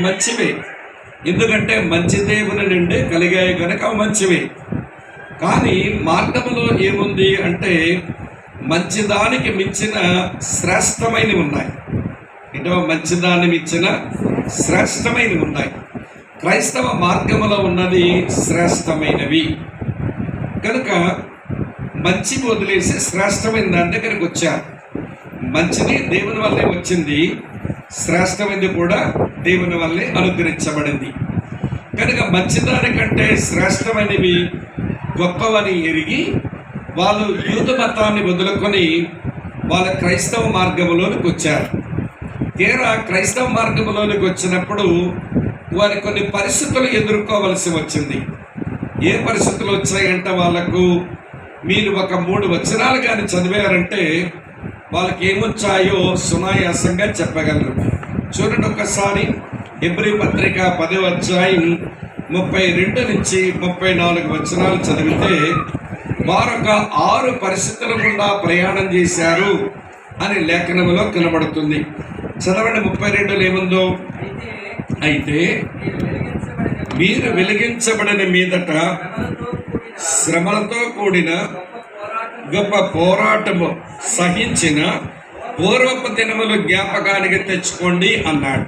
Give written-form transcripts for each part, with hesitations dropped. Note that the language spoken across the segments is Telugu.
మంచివే, ఎందుకంటే మంచి దేవుని నుండి కలిగాయి కనుక మంచివే. కానీ మార్గంలో ఏముంది అంటే మంచిదానికి మించిన శ్రేష్టమైనవి ఉన్నాయి. ఇటో మంచిదాన్ని మించిన శ్రేష్టమైనవి ఉన్నాయి. క్రైస్తవ మార్గంలో ఉన్నది శ్రేష్టమైనవి కనుక మంచి వదిలేసి శ్రేష్టమైన దాని దగ్గరికి వచ్చారు. మంచిది దేవుని వల్లే వచ్చింది, శ్రేష్టమైనది కూడా దేవుని వల్లే అనుగ్రహించబడింది కనుక మంచిదానికంటే శ్రేష్టమైనవి గొప్పవని ఎరిగి వాళ్ళు యూద మతాన్ని వదులుకొని వాళ్ళ క్రైస్తవ మార్గంలోనికి వచ్చారు. తీరా క్రైస్తవ మార్గంలోనికి వచ్చినప్పుడు వారి కొన్ని పరిస్థితులు ఎదుర్కోవలసి వచ్చింది. ఏ పరిస్థితులు వచ్చాయంటే వాళ్ళకు మీరు ఒక 3 వచనాలు కానీ చదివారంటే వాళ్ళకి ఏమొచ్చాయో సునాయాసంగా చెప్పగలరు. చూడండి ఒకసారి హెబ్రీ పత్రిక 10వ అధ్యాయం 32 నుంచి 34 వచనాలు చదివితే వారొక 6 పరిస్థితుల గుండా ప్రయాణం చేశారు అని లేఖనంలో కనబడుతుంది. చదవండి 32లో ఏముందో, అయితే మీరు వెలిగించబడిన మీదట శ్రమలతో కూడిన గొప్ప పోరాటము సహించిన పూర్వపు దినములు జ్ఞాపకానికి తెచ్చుకోండి అన్నాడు.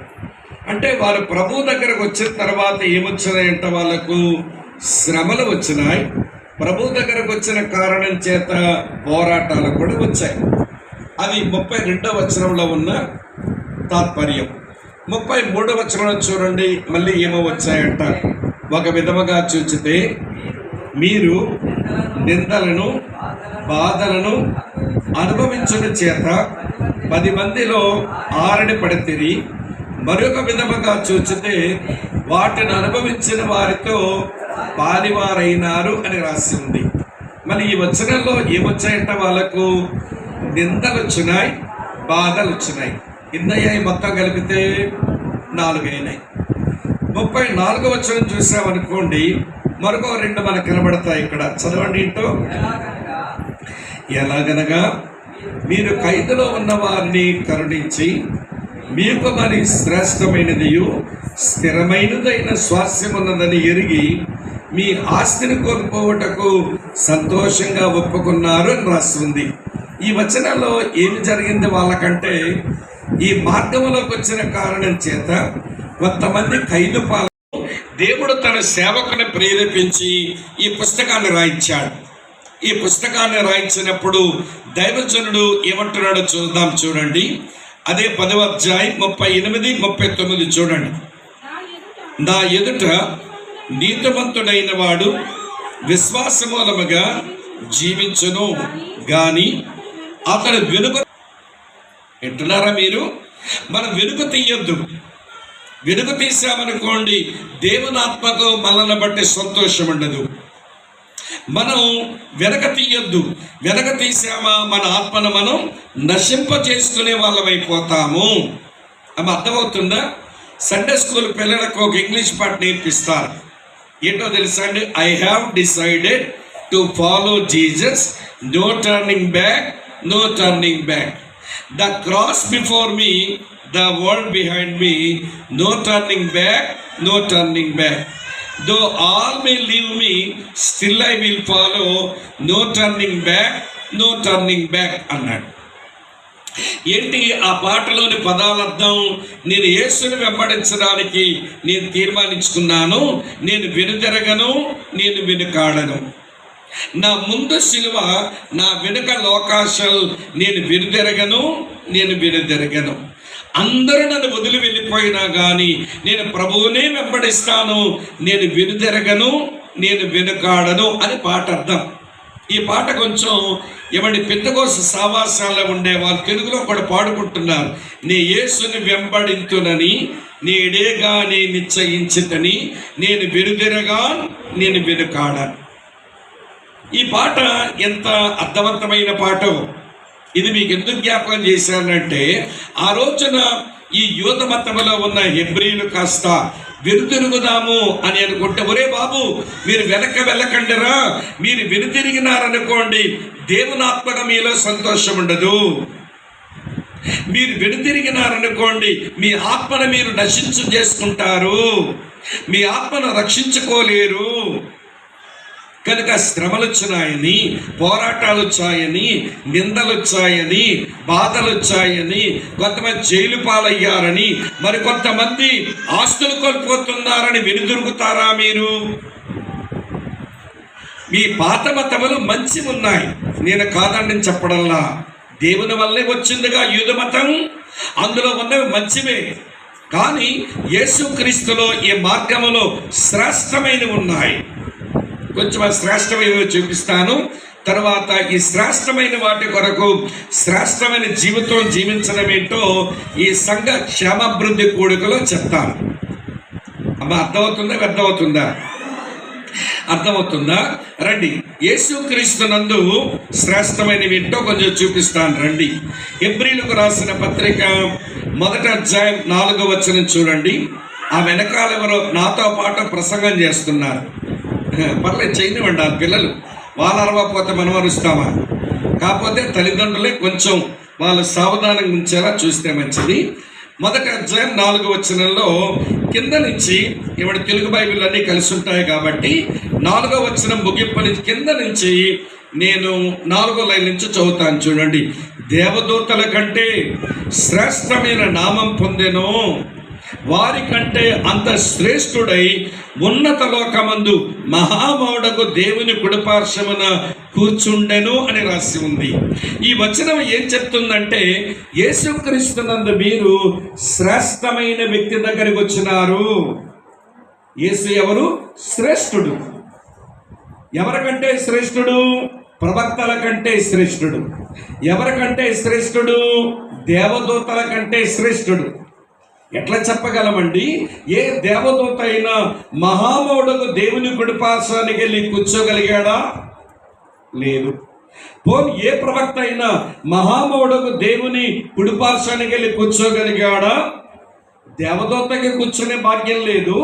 అంటే వారు ప్రభు దగ్గరకు వచ్చిన తర్వాత ఏమొచ్చినాయంట, వాళ్ళకు శ్రమలు వచ్చినాయి. ప్రభు దగ్గరకు వచ్చిన కారణం చేత పోరాటాలు కూడా వచ్చాయి. అది 32వ వచనంలో ఉన్న తాత్పర్యం. 33వ వచనం చూడండి, మళ్ళీ ఏమో వచ్చాయంట. ఒక విధముగా చూచితే మీరు నిందలను బాధలను అనుభవించడం చేత 10 మందిలో 6 పడితిరి. మరొక విధముగా చూచితే వాటిని అనుభవించిన వారితో పాలివారైనారు అని రాసి ఉంది. మరి ఈ వచనంలో ఏమొచ్చాయంట, వాళ్ళకు నిందలు వచ్చినాయి, బాధలు వచ్చినాయి. ఎన్నయ్యాయి మొత్తం కలిపితే 4 అయినాయి. 34వ వచనం చూసామనుకోండి, మరొక 2 మనకు కనబడతాయి. ఇక్కడ చదవండి ఏంటో, ఎలాగనగా మీరు ఖైదులో ఉన్న వారిని కరుణించి మీకు మరి శ్రేష్టమైనదియు స్థిరమైనదైన స్వాస్థ్యం ఉన్నదని ఎరిగి మీ ఆస్తిని కోల్పోవటకు సంతోషంగా ఒప్పుకున్నారు అని రాస్తుంది. ఈ వచనంలో ఏమి జరిగింది వాళ్ళకంటే, ఈ మార్గంలోకి వచ్చిన కారణం చేత కొంతమంది ఖైదు పాలన దేవుడు తన సేవకుని ప్రేరేపించి ఈ పుస్తకాన్ని రాయించాడు. ఈ పుస్తకాన్ని రాయించినప్పుడు దైవజనుడు ఏమంటున్నాడో చూద్దాం. చూడండి, అదే 10వ అధ్యాయం 38, 39 చూడండి. నా ఎదుట నీతిమంతుడైన వాడు విశ్వాసమూలముగా జీవించును గాని అతడు వెనుక, ఎట్టున్నారా మీరు? మనం వెనుక తీయొద్దు. వెనుక తీసామనుకోండి దేవునాత్మకు మనల్ని బట్టి సంతోషం ఉండదు. మనం వెనక తీయొద్దు. వెనక తీసామా మన ఆత్మను మనం నశింప చేసుకునే వాళ్ళమైపోతాము. అమ్మ అర్థమవుతుందా? సండే స్కూల్ పిల్లలకు ఒక ఇంగ్లీష్ పాట నేర్పిస్తారు. ఏంటో తెలుసా అండి? I have decided to follow Jesus, no turning back, no turning back. The cross before me, the world behind me, no turning back, no turning back. Though all may leave me, still I will follow, no turning back, no turning back అన్నాడు. ఏంటి ఆ పాటలోని పదాల అర్థం? నేను యేసుని వెంబడించడానికి నేను తీర్మానించుకున్నాను. నేను వెనుదిరగను, నేను వెనుకాడను. నా ముందు సిలువ, నా వెనుక లోకాశలు. నేను వెనుదిరగను, నేను వెనుదిరగను. అందరూ నన్ను వదిలి వెళ్ళిపోయినా కానీ నేను ప్రభువునే వెంబడిస్తాను. నేను వెనుదిరగను, నేను వెనుకాడను అని పాట అర్థం. ఈ పాట కొంచెం ఎవరి పెద్దకోస సావాసాల్లో ఉండే వాళ్ళు తెలుగులో కూడా పాడుకుంటున్నారు. నీ యేసుని వెంబడింతునని నేడేగా నీ నిశ్చయించితని, నేను వెనుదిరగా, నేను వెనుకాడను. ఈ పాట ఎంత అర్థవంతమైన పాటో. ఇది మీకు ఎందుకు జ్ఞాపకం చేశానంటే, ఆ రోజున ఈ యూద మతంలో ఉన్న హెబ్రీలు కాస్త వెనుతిరుగుదాము అని అనుకుంటే, ఒరే బాబు మీరు వెనక వెళ్ళకండిరా, మీరు వెనుతిరిగినారనుకోండి దేవునాత్మక మీలో సంతోషం ఉండదు. మీరు వెనుతిరిగినారనుకోండి, మీ ఆత్మను మీరు నశించు చేసుకుంటారు, మీ ఆత్మను రక్షించుకోలేరు. కనుక శ్రమలు వచ్చాయని, పోరాటాలు వచ్చాయని, నిందలు వచ్చాయని, బాధలు వచ్చాయని, కొంతమంది జైలు పాలయ్యారని, మరి కొంతమంది ఆస్తులు కోల్పోతున్నారని వెనుదిరుగుతారా మీరు? మీ పాత మతములు మంచి ఉన్నాయి, నేను కాదని చెప్పడంలా. దేవుని వల్లే వచ్చిందిగా యూద మతం, అందులో ఉన్నవి మంచివే. కానీ యేసుక్రీస్తులో ఈ మార్గములో శ్రేష్టమైనవి ఉన్నాయి. కొంచెం శ్రేష్టమైనవి చూపిస్తాను. తర్వాత ఈ శ్రేష్టమైన వాటి కొరకు శ్రేష్టమైన జీవితం జీవించడం ఏంటో ఈ సంఘ క్షేమాభివృద్ధి కూడికలో చెప్తాను. అమ్మ అర్థమవుతుందా? అర్థమవుతుందా? రండి, యేసుక్రీస్తునందు శ్రేష్టమైనవి ఏంటో కొంచెం చూపిస్తాను. రండి, హెబ్రీయులకు రాసిన పత్రిక 1వ అధ్యాయం 4వ వచనం చూడండి. ఆ వెనకాల ఎవరో నాతో పాటు ప్రసంగం చేస్తున్నారు. పర్లేదు, చేయనివ్వండి. ఆ పిల్లలు వాళ్ళు అరవకపోతే మనం అరుస్తామా? కాకపోతే తల్లిదండ్రులే కొంచెం వాళ్ళు సావధానంగా ఉంచేలా చూస్తే మంచిది. 1వ అధ్యాయం 4వ వచనంలో కింద నుంచి, ఇవాడు తెలుగు బైబిల్ అన్నీ కలిసి ఉంటాయి కాబట్టి 4వ వచనం ముగింపు నుంచి కింద నుంచి నేను 4వ లైన్ నుంచి చదువుతాను. చూడండి. దేవదూతల కంటే శ్రేష్టమైన నామం పొందెను, వారి కంటే అంత శ్రేష్ఠుడై ఉన్నత లోకమందు మహామౌడకు దేవుని కుడిపార్శ్వమున కూర్చుండెను అని రాసి ఉంది. ఈ వచనం ఏం చెప్తుందంటే, యేసుక్రీస్తునందు మీరు శ్రేష్టమైన వ్యక్తి దగ్గరికి వచ్చినారు. యేసు ఎవరు? శ్రేష్ఠుడు. ఎవరికంటే శ్రేష్ఠుడు? ప్రవక్తల కంటే శ్రేష్ఠుడు. ఎవరికంటే శ్రేష్ఠుడు? దేవదూతల కంటే శ్రేష్ఠుడు. ఎట్లా చెప్పగలమండి? ఏ దేవదూత అయినా మహామౌడకు దేవుని కుడిపార్శ్వానికి వెళ్ళి కూర్చోగలిగాడా? లేదు. పోనీ ఏ ప్రవక్త అయినా మహామౌడకు దేవుని కుడిపార్శ్వానికి వెళ్ళి కూర్చోగలిగాడా? దేవదూతకి కూర్చునే భాగ్యం లేదు,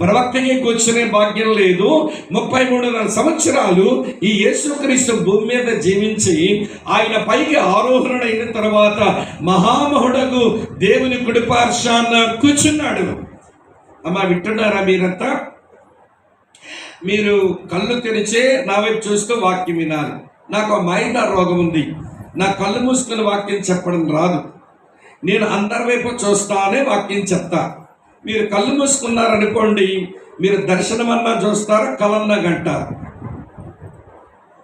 ప్రవక్తకి కూర్చునే భాగ్యం లేదు. 33 సంవత్సరాలు ఈ యేసుక్రీస్తు భూమి మీద జీవించి ఆయన పైకి ఆరోహణ అయిన తర్వాత మహామహుడకు దేవుని కుడిపార్శ్వాన కూర్చున్నాడు. అమ్మా, వింటున్నారా మీరంతా? మీరు కళ్ళు తెరిచే నా వైపు చూస్తూ వాక్యం వినాలి. నాకు మైదా రోగం ఉంది, నా కళ్ళు మూసుకుని వాక్యం చెప్పడం రాదు. నేను అందరి వైపు చూస్తానే వాక్యం చెప్తా. మీరు కళ్ళు మూసుకున్నారనుకోండి, మీరు దర్శనమన్నా చూస్తారా, కలన్నా గంటారు.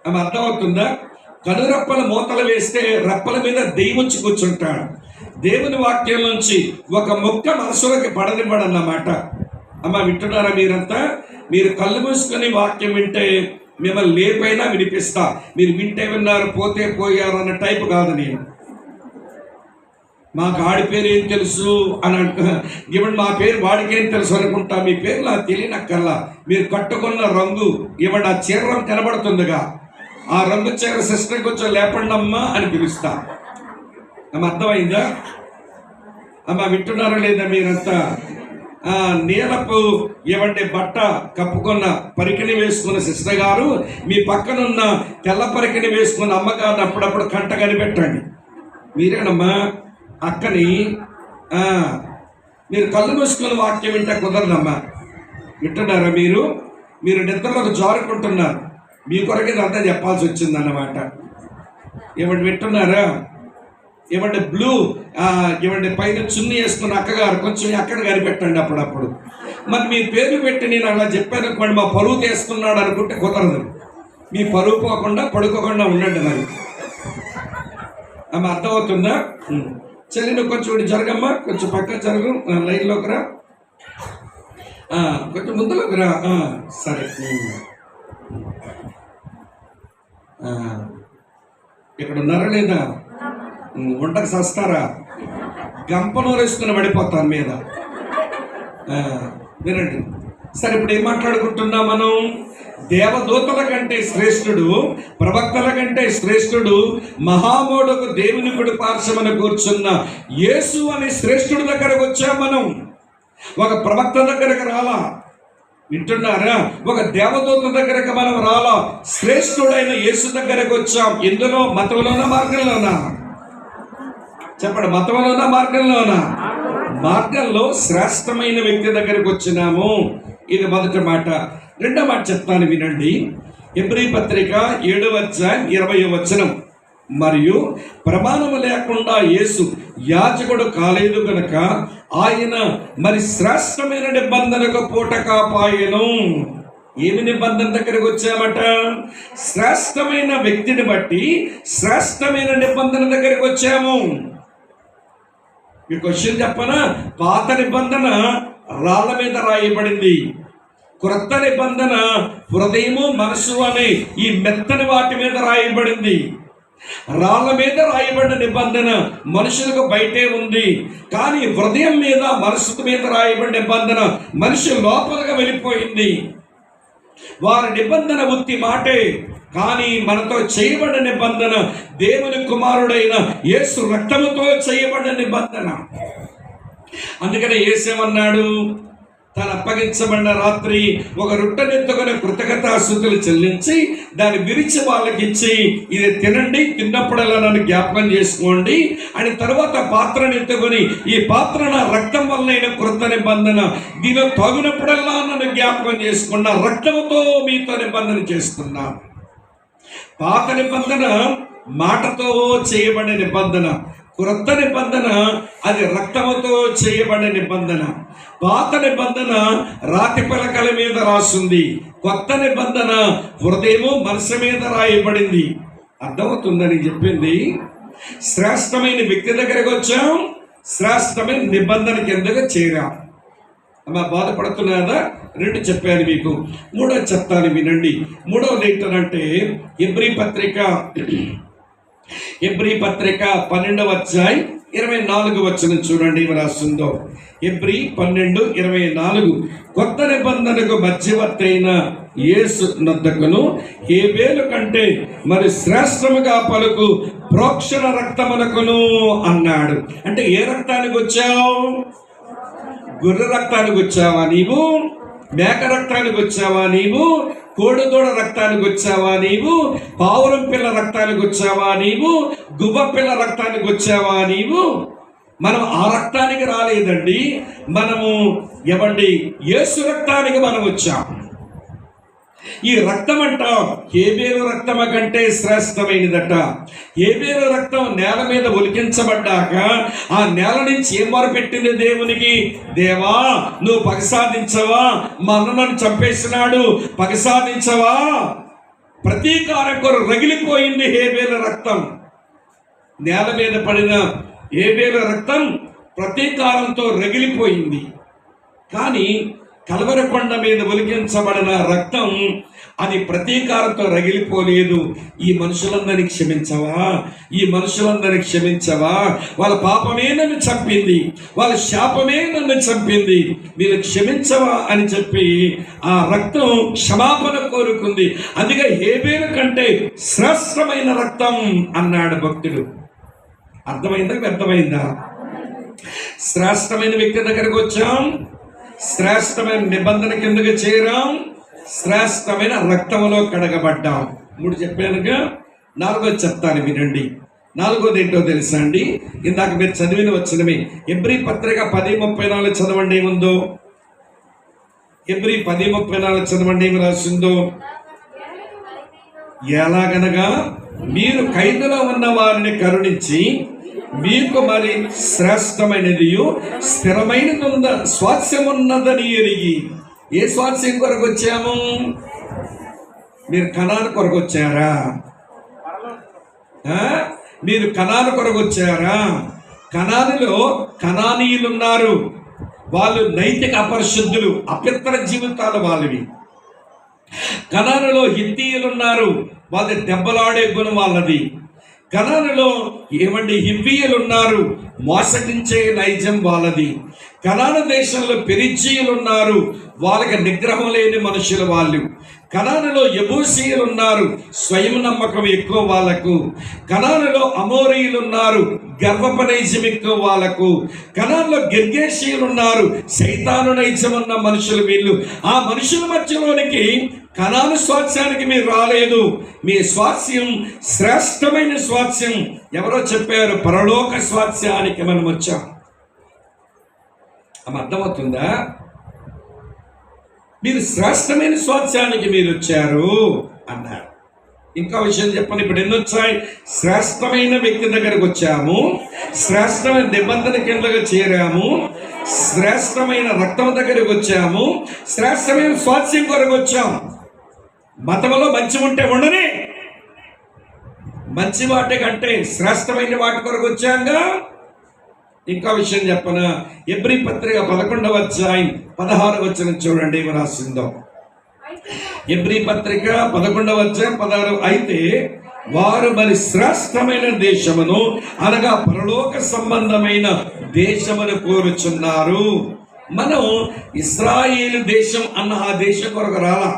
ఆమె అర్థమవుతుందా? కనురెప్పల మూతలు వేస్తే రెప్పల మీద దెయ్యముంచి కూర్చుంటాడు. దేవుని వాక్యం నుంచి ఒక ముక్క మనసులోకి పడనివ్వడన్నమాట. అమ్మ, వింటున్నారా మీరంతా? మీరు కళ్ళు మూసుకొని వాక్యం వింటే మిమ్మల్ని లేపైనా వినిపిస్తా. మీరు వింటే విన్నారు, పోతే పోయారు అన్న టైపు కాదు నేను. మాకు ఆడి పేరు ఏం తెలుసు అని ఇవ్వండి, మా పేరు వాడికేం తెలుసు అనుకుంటా. మీ పేరు నాకు తెలియనక్కర్లా. మీరు కట్టుకున్న రంగు ఇవ్వండి, ఆ చీర రంగు కనబడుతుందిగా, ఆ రంగు చీర సిస్టర్ కొంచెం లేపండి అమ్మా అని పిలుస్తా. అమ్మ, అర్థమైందా? అమ్మ, వింటున్నారా లేదా మీరంతా? నీలపు ఇవ్వండి బట్ట కప్పుకున్న పరికిణి వేసుకున్న సిస్టర్ గారు మీ పక్కనున్న తెల్ల పరికిణి వేసుకున్న అమ్మగారిని అప్పుడప్పుడు కంట కనిపెట్టండి. మీరేనమ్మా అక్కని. మీరు కళ్ళు మూసుకుని వాక్యం వింటే కుదరదమ్మా. వింటున్నారా మీరు? మీరు నిద్రలోకి జారుకుంటున్నారు. మీ కొరకే అంతా చెప్పాల్సి వచ్చిందన్నమాట. ఏమంటే వింటున్నారా? ఏమంటే బ్లూ ఏమంటే పైన చున్నీ వేసుకున్న అక్కగారు కొంచెం అక్కడ కనిపెట్టండి అప్పుడప్పుడు. మరి మీ పేరు పెట్టి నేను అలా చెప్పాను అనుకోండి, మా పరువు తీస్తున్నాడు అనుకుంటే కుదరదు. మీ పరువు పోకుండా పడుకోకుండా ఉండండి. మరి ఆమె అర్థమవుతుందా? చెల్లి, నువ్వు కొంచెం జరగమ్మా, కొంచెం పక్క జరుగు, లైన్లోకి రా, కొంచెం ముందులోకి రా. సరే, ఇక్కడ ఉన్నారా లేదా? వంటకు సస్తారా? గంపను వేసుకుని పడిపోతాను మీద. వినండి. సరే, ఇప్పుడు ఏం మాట్లాడుకుంటున్నాం మనం? దేవదూతల కంటే శ్రేష్ఠుడు, ప్రవక్తల కంటే శ్రేష్ఠుడు, మహామోడకు దేవుని కుడిపార్శ్వమున కూర్చున్న యేసు అనే శ్రేష్ఠుడి దగ్గరకు వచ్చాం మనం. ఒక ప్రవక్త దగ్గరకు రాలా. వింటున్నారా? ఒక దేవదూత దగ్గరకు మనం రాలా. శ్రేష్ఠుడైన యేసు దగ్గరకు వచ్చాం. ఎందులో? మతంలోనా, మార్గంలోనా? చెప్పండి, మతంలోనా మార్గంలోనా? మార్గంలో శ్రేష్టమైన వ్యక్తి దగ్గరికి వచ్చినాము. ఇది మొదటి మాట. రెండో మాట చెప్తాను వినండి. హెబ్రీ పత్రిక 7:20 మరియు ప్రమాణము లేకుండా యేసు యాజకుడు కాలేదు గనక ఆయన మరి శ్రేష్టమైన నిబంధనకు పూట కాపాయను. ఏమి నిబంధన దగ్గరకు వచ్చామట? శ్రేష్టమైన వ్యక్తిని బట్టి శ్రేష్టమైన నిబంధన దగ్గరికి వచ్చాము. మీ క్వశ్చన్ చెప్పనా? పాత నిబంధన రాళ్ళ మీద రాయబడింది. క్రొత్త నిబంధన హృదయము మనసు అనే ఈ మెత్తని వాటి మీద రాయబడింది. రాళ్ళ మీద రాయబడిన నిబంధన మనుషులకు బయటే ఉంది, కానీ హృదయం మీద మనసు మీద రాయబడిన నిబంధన మనిషి లోపలగా వెళ్ళిపోయింది. వారి నిబంధన ఉత్తి మాటే, కానీ మనతో చేయబడిన నిబంధన దేవుని కుమారుడైన యేసు రక్తముతో చేయబడిన నిబంధన. అందుకనే యేసేమన్నాడు? తను అప్పగించబడిన రాత్రి ఒక రొట్టెనెత్తుకొని కృతజ్ఞతాస్తుతులు చెల్లించి దాన్ని విరిచి వాళ్ళకి ఇచ్చి, ఇది తినండి, తిన్నప్పుడల్లా నన్ను జ్ఞాపకం చేసుకోండి అని. తర్వాత పాత్రనెత్తుకొని, ఈ పాత్ర నా రక్తం వల్లైన కృత నిబంధన, దీనిలో తాగినప్పుడల్లా నన్ను జ్ఞాపకం చేసుకున్నా, రక్తంతో మీతో నిబంధన చేస్తున్నా. పాత నిబంధన మాటతో చేయబడిన నిబంధన, క్రొత్త నిబంధన అది రక్తముతో చేయబడిన నిబంధన. పాత నిబంధన రాతి పలకల మీద రాసింది, కొత్త నిబంధన హృదయము మనసు మీద రాయబడింది. అర్థమవుతుందని చెప్పింది. శ్రేష్టమైన వ్యక్తి దగ్గరకు వచ్చాం, శ్రేష్టమైన నిబంధన కిందగా చేరాం. అమ్మా బాధపడుతున్నారా? రెండు చెప్పాను మీకు. మూడోది చెప్తాను వినండి. మూడవది ఏంటంటే హెబ్రీ పత్రిక 12:24 చూడండి రాస్తుందో. హెబ్రీ 12:24 కొత్త నిబంధనకు మధ్యవర్తి అయిన యేసు నొద్దకును హేబేలు కంటే మరి శ్రేష్టముగా పలుకు ప్రోక్షణ రక్తమునకును అన్నాడు. అంటే ఏ రక్తానికి వచ్చావు? గొర్రె రక్తానికి వచ్చావా నీవు? మేక రక్తానికి వచ్చావా నీవు? కోడిదూడ రక్తానికి వచ్చావా నీవు? పావురం పిల్ల రక్తానికి వచ్చావా నీవు? గువ్వ పిల్ల రక్తానికి వచ్చావా నీవు? మనం ఆ రక్తానికి రాలేదండి. మనము ఎవండి యేసు రక్తానికి మనం వచ్చాం. ఈ రక్తం అంట హేబేలు రక్తమ కంటే శ్రేష్టమైనదట. హేబేలు రక్తం నేల మీద ఒలికించబడ్డాక ఆ నేల నుంచి ఏం మొరపెట్టింది దేవునికి? దేవా, నువ్వు పగ సాధించవా? మా అన్న నన్ను చంపేసినాడు, పగ సాధించవా? ప్రతీకారం కొరకు రగిలిపోయింది హేబేలు రక్తం. నేల మీద పడిన హేబేలు రక్తం ప్రతీకారంతో రగిలిపోయింది. కానీ కల్వరి కొండ మీద ఒలికించబడిన రక్తం అది ప్రతీకారంతో రగిలిపోలేదు. ఈ మనుషులందరినీ క్షమించవా? ఈ మనుషులందరినీ క్షమించవా? వాళ్ళ పాపమే నన్ను చంపింది, వాళ్ళ శాపమే నన్ను చంపింది, మీరు క్షమించవా అని చెప్పి ఆ రక్తం క్షమాపణ కోరుకుంది. అందుకే హేబేలు కంటే శ్రేష్టమైన రక్తం అన్నాడు భక్తుడు. అర్థమైందా? వ్యర్థమైందా? శ్రేష్టమైన వ్యక్తి దగ్గరకు వచ్చాం, శ్రేష్టమైన నిబంధన కిందకి చేరాం, శ్రేష్టమైన రక్తములో కడగబడ్డాం. 3 చెప్పానుగా. 4వది చెప్తాను వినండి. 4వది ఏంటో తెలుసా అండి? ఇందాక మీరు చదివిన వచ్చినవి. హెబ్రీ పత్రిక 10:34 చదవండి. ఏముందో? హెబ్రీ 10:34 చదవండి. ఏమి రాసిందో? ఎలాగనగా మీరు ఖైదులో ఉన్న వారిని కరుణించి మీకు మరి శ్రేష్టమైనది స్థిరమైనది స్వాస్యం ఉన్నదని ఎరిగి. ఏ స్వాస్యం కొరకు వచ్చాము? మీరు కనాను కొరకు వచ్చారా? మీరు కనాను కొరకు వచ్చారా? కనానులో కనానీయులు ఉన్నారు. వాళ్ళు నైతిక అపరిశుద్ధులు, అపిత్ర జీవితాలు వాళ్ళవి. కనానులో హిత్తీయులు ఉన్నారు, వాళ్ళ దెబ్బలాడే గుణం వాళ్ళది. కనానులో హివ్వీయులు ఉన్నారు, మోసగించే నైజం వాళ్ళది. కనాను దేశంలో పెరిజ్జీయులు ఉన్నారు, వాళ్ళకి నిగ్రహం లేని మనుషులు వాళ్ళు. కనానులో యెబూసీయులు ఉన్నారు, స్వయం నమ్మకం ఎక్కువ వాళ్ళకు. కనానులో అమోరీయులు ఉన్నారు, గర్వపు నైజం ఎక్కువ వాళ్ళకు. కనాన్లో గిర్గేషీయులు ఉన్నారు, సైతాను నైజం ఉన్న మనుషులు వీళ్ళు. ఆ మనుషుల మధ్యలోనికి కనాను స్వాస్థ్యానికి మీరు రాలేదు. మీ స్వాస్థ్యం శ్రేష్టమైన స్వాస్థ్యం. ఎవరో చెప్పారు, పరలోక స్వాస్థ్యానికి మనం వచ్చాం. ఆమె అర్థమవుతుందా? మీరు శ్రేష్టమైన స్వాస్థ్యానికి మీరు వచ్చారు అన్నారు. ఇంకా విషయం చెప్పండి. ఇప్పుడు ఎన్ని వచ్చాయి? శ్రేష్టమైన వ్యక్తి దగ్గరకు వచ్చాము, శ్రేష్టమైన నిబంధన కిందగా చేరాము, శ్రేష్టమైన రక్తం దగ్గరకు వచ్చాము, శ్రేష్టమైన స్వాస్థ్యం కొరకు వచ్చాము. మతంలో మంచి ఉంటే ఉండని, మంచి వాటి కంటే శ్రేష్టమైన వాటి కొరకు వచ్చాంగా. ఇంకా విషయం చెప్పన, ఎబ్రీ పత్రిక 11వ అధ్యాయం 16వ వచనం చూడండి ఏమి రాసిందో. ఎబ్రీ పత్రిక 11వ అధ్యాయం 16. అయితే వారు మరి శ్రేష్టమైన దేశమును అనగా పరలోక సంబంధమైన దేశమును కోరుచున్నారు. మనం ఇశ్రాయేలు దేశం అన్న ఆ దేశం కొరకు రాలా,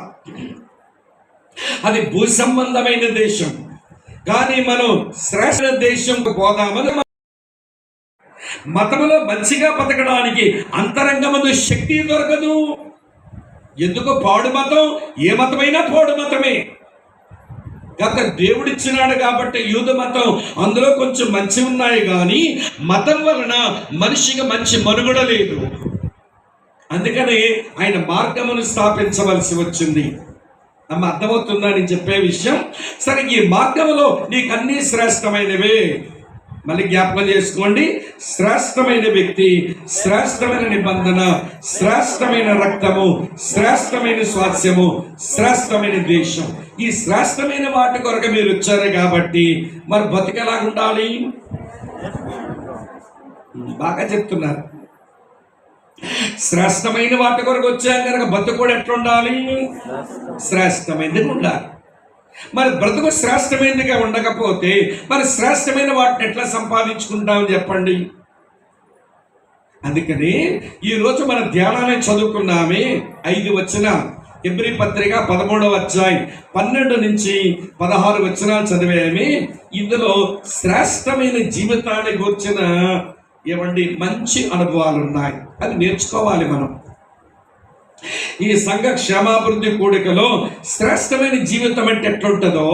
అది భూ సంబంధమైన దేశం. కానీ మనం శ్రేష్ఠ దేశం పోదామని, మతములో మంచిగా బతకడానికి అంతరంగమందు శక్తి దొరకదు. ఎందుకు? పాడు మతం, ఏ మతమైనా పాడు మతమే. గత దేవుడిచ్చినాడు కాబట్టి యూద మతం, అందులో కొంచెం మంచి ఉన్నాయి, కానీ మతం వలన మనిషికి మంచి మనుగడ లేదు. అందుకని ఆయన మార్గమును స్థాపించవలసి వచ్చింది. అమ్మ అర్థమవుతుందా నేను చెప్పే విషయం? సరే, ఈ మార్గంలో నీకు అన్ని శ్రేష్టమైనవే. మళ్ళీ జ్ఞాపకం చేసుకోండి. శ్రేష్టమైన వ్యక్తి, శ్రేష్టమైన నిబంధన, శ్రేష్టమైన రక్తము, శ్రేష్టమైన స్వాస్థ్యము, శ్రేష్టమైన దేశం. ఈ శ్రేష్టమైన వాటి కొరకు మీరు వచ్చారు కాబట్టి మరి బతికేలా ఉండాలి? బాగా చెప్తున్నారు. శ్రేష్టమైన వాటి కొరకు వచ్చాక కనుక బతుకు కూడా ఎట్లా ఉండాలి? శ్రేష్టమైనది ఉండాలి. మరి బ్రతుకు శ్రేష్టమైనదిగా ఉండకపోతే మరి శ్రేష్టమైన వాటిని ఎట్లా సంపాదించుకుంటామని చెప్పండి. అందుకని ఈరోజు మన ధ్యానాన్ని చదువుకున్నామే 5 వచనాలు. ఎబ్రీ పత్రిక 13వ అధ్యాయం 12 నుంచి 16 వచనాలు చదివామే. ఇందులో శ్రేష్టమైన జీవితాన్ని గురించిన మంచి అనుభవాలు ఉన్నాయి. అది నేర్చుకోవాలి మనం. ఈ సంఘ క్షేమాభివృద్ధి కూడికలో శ్రేష్టమైన జీవితం అంటే ఎట్లుంటుందో,